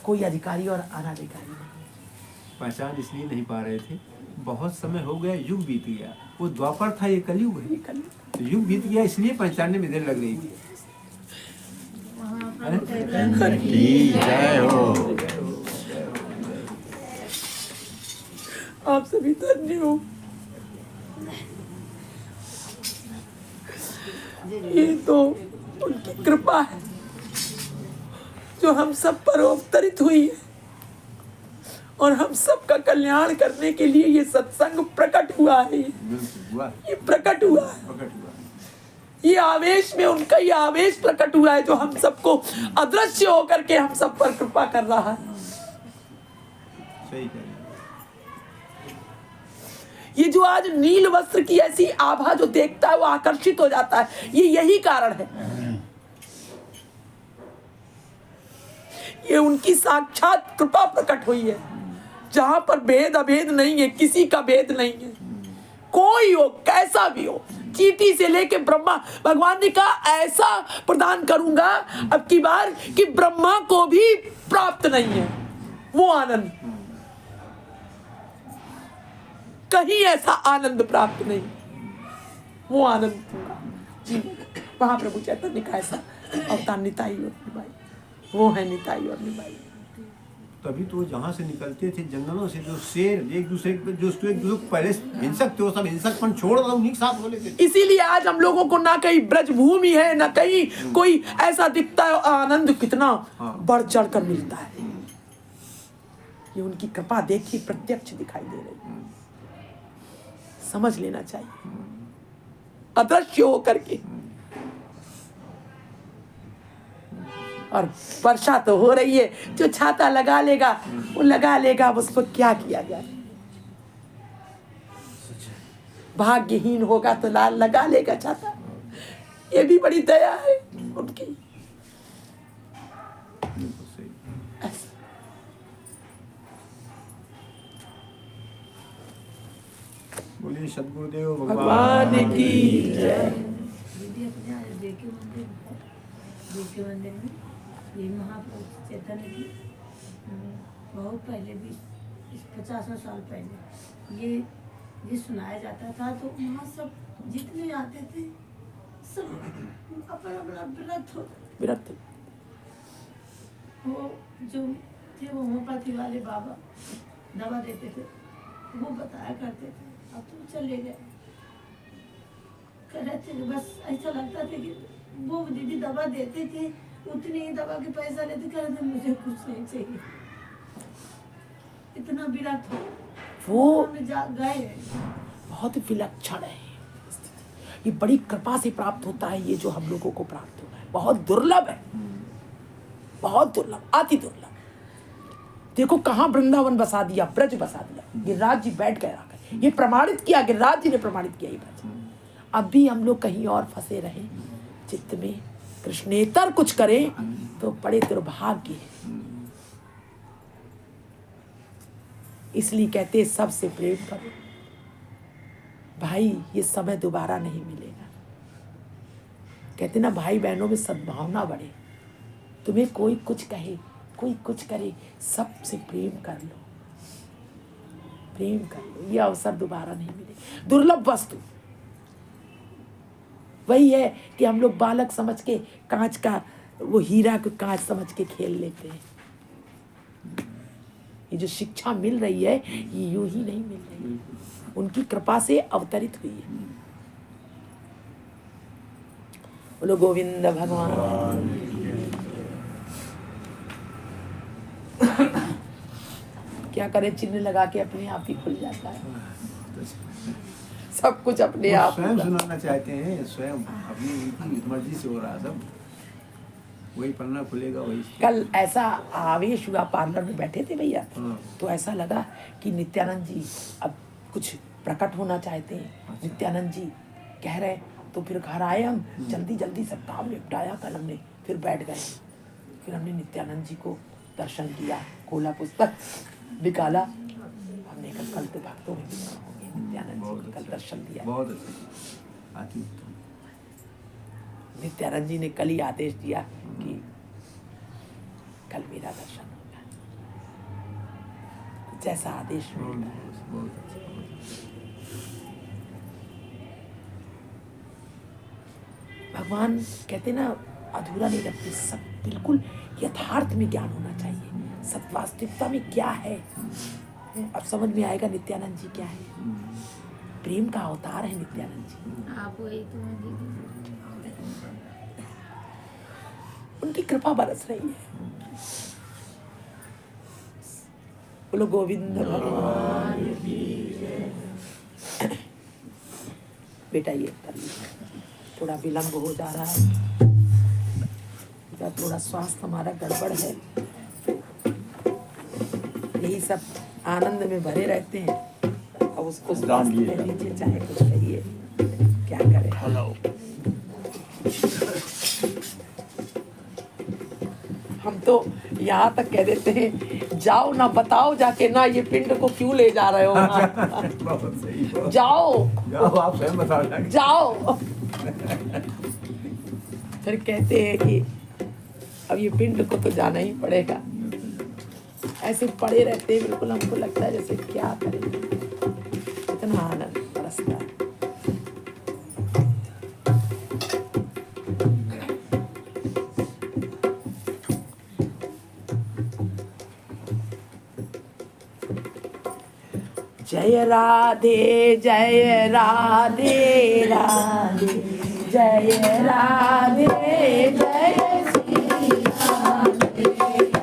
कोई अधिकारी और अनाधिकारी नहीं। पहचान इसलिए नहीं पा रहे थे, बहुत समय हो गया, युग बीत गया। वो द्वापर था, ये कलयुग है। तो युग बीत गया इसलिए पहचानने में देर लग रही थी। जय हो। आप सभी धन्य हो। ये तो उनकी कृपा है जो हम सब पर अवतरित हुई है और हम सब का कल्याण करने के लिए ये सत्संग प्रकट हुआ है। ये प्रकट हुआ है, ये आवेश में उनका ये आवेश प्रकट हुआ है जो हम सबको अदृश्य होकर के हम सब पर कृपा कर रहा है। सही कह रहे हैं। ये जो आज नील वस्त्र की ऐसी आभा जो देखता है वो आकर्षित हो जाता है, ये यही कारण है। ये उनकी साक्षात कृपा प्रकट हुई है जहां पर भेद अभेद नहीं है, किसी का भेद नहीं है। कोई हो, कैसा भी हो, चींटी से लेके ब्रह्मा, भगवान ने कहा ऐसा प्रदान करूंगा अब की बार कि ब्रह्मा को भी प्राप्त नहीं है वो आनंद, कहीं ऐसा आनंद प्राप्त नहीं, वो आनंद जी महाप्रभु चैतन्य का ऐसा अवतार निताई और निभाई, वो है निताई और निभाई। तभी तो जहाँ से निकलते थे जंगलों से, जो शेर एक दूसरे को पहले हिंसक थे, वो सब हिंसकपन छोड़ रहा उन्हीं के साथ बोले थे। इसीलिए आज हम लोगों को ना कहीं ब्रज भूमि है ना कहीं कोई ऐसा दिखता है, आनंद कितना बढ़ चढ़ कर मिलता है। ये उनकी कृपा देखी प्रत्यक्ष दिखाई दे रही, समझ लेना चाहिए। अदृश्य हो करके, और वर्षा तो हो रही है, जो छाता लगा लेगा वो लगा लेगा, अब उसको क्या किया जाए। भाग्यहीन होगा तो लाल लगा लेगा छाता, ये भी बड़ी दया है उनकी। बोलिए सद्गुरुदेव भगवान की जय। दीदी अपने आज देखे मंदिर में ये महाप्रभु चैतन्य की बहुत पहले भी 50 साल पहले ये सुनाया जाता था, तो वहाँ सब जितने आते थे सब अपना अपना विरक्त वो जो थे वो होम्योपैथी वाले बाबा दवा देते थे, वो बताया करते थे। अब तो चले गए, कह रहे थे कि बस ऐसा लगता था कि वो दीदी दवा देते थे, उतनी ही दवा के पैसा लेते, कह रहे थे मुझे कुछ नहीं चाहिए, इतना विरक्त हो वो गए। बहुत विलक्षण है स्थिति, ये बड़ी कृपा से प्राप्त होता है। ये जो हम लोगों को प्राप्त होता है बहुत दुर्लभ है, बहुत दुर्लभ, अति दुर्लभ। देखो कहाँ वृंदावन बसा दिया, ब्रज बसा दिया, गिरिराज जी बैठ गए आकर, ये प्रमाणित किया, गिरिराज जी ने प्रमाणित किया ये ब्रज। अब भी हम लोग कहीं और फंसे रहे, चित्त में कृष्णेतर कुछ करें तो बड़े दुर्भाग्य है। इसलिए कहते सबसे प्रेम करो भाई, ये समय दोबारा नहीं मिलेगा। कहते ना भाई बहनों में सद्भावना बढ़े, तुम्हें कोई कुछ कहे कोई कुछ करे, सबसे प्रेम कर लो, प्रेम कर लो, ये अवसर दोबारा नहीं मिले। दुर्लभ वस्तु वही है कि हम लोग बालक समझ के कांच का, वो हीरा को कांच समझ के खेल लेते हैं। ये जो शिक्षा मिल रही है ये यूं ही नहीं मिल रही, उनकी कृपा से अवतरित हुई है। बोलो गोविंद भगवान। क्या करें, चिन्ह लगा के अपने आप ही खुल जाता है, सब कुछ अपने आप। स्वयं सुनाना चाहते हैं, स्वयं अपनी मर्जी से हो रहा सब, वही पन्ना खुलेगा वही। कल ऐसा आवेश हुआ, पार्लर में बैठे थे भैया, तो ऐसा लगा कि नित्यानंद जी अब कुछ प्रकट होना चाहते हैं। नित्यानंद जी कह रहे, तो फिर घर आए हम, जल्दी जल्दी सब काम निपटाया कल हमने, फिर बैठ गए। फिर हमने नित्यानंद जी को दर्शन किया, खोला पुस्तक निकाला, हमने कल तो भक्तों में नित्यानंद जी को कल दर्शन दिया। बहुत अच्छा, अति उत्तम। नित्यानंद जी ने कल ही आदेश दिया कि कल मेरा दर्शन होगा, जैसा आदेश मिला है। भगवान कहते ना अधूरा नहीं रखते, सब बिल्कुल यथार्थ में ज्ञान होना चाहिए, सत्वास्तविकता में क्या है। अब समझ में आएगा नित्यानंद जी क्या है। प्रेम का अवतार है नित्यानंद जी। आप वही तो उनकी कृपा बरस रही है। बोलो गोविंद भगवान। बेटा ये कर लीजिए, थोड़ा विलम्ब हो जा रहा है, थोड़ा स्वास्थ्य हमारा गड़बड़ है, यही सब आनंद में भरे रहते हैं। अब उसको स्वास्थ्य में लीजिए, चाहे कुछ करिए, क्या करें। हम तो यहाँ तक कह देते हैं, जाओ ना बताओ जाके ना ये पिंड को क्यों ले जा रहे हो। बहुत सही, जाओ जाओ, आप स्वयं बताओ जाके। जाओ। फिर कहते हैं कि अब ये पिंड को तो जाना ही पड़ेगा। ऐसे पड़े रहते हैं, बिल्कुल हमको लगता है जैसे क्या करें, इतना आनंद बरसता है। जय राधे जय राधे राधे जय राधे जय श्री राधे जय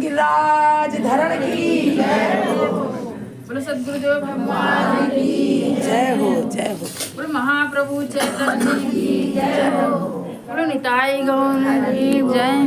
गिरिराज धरण की बोलो सदगुरुदेव भगवान की जय हो जय हो। बोलो महाप्रभु चैतन्य की जय हो। बोलो निताई गौर की जय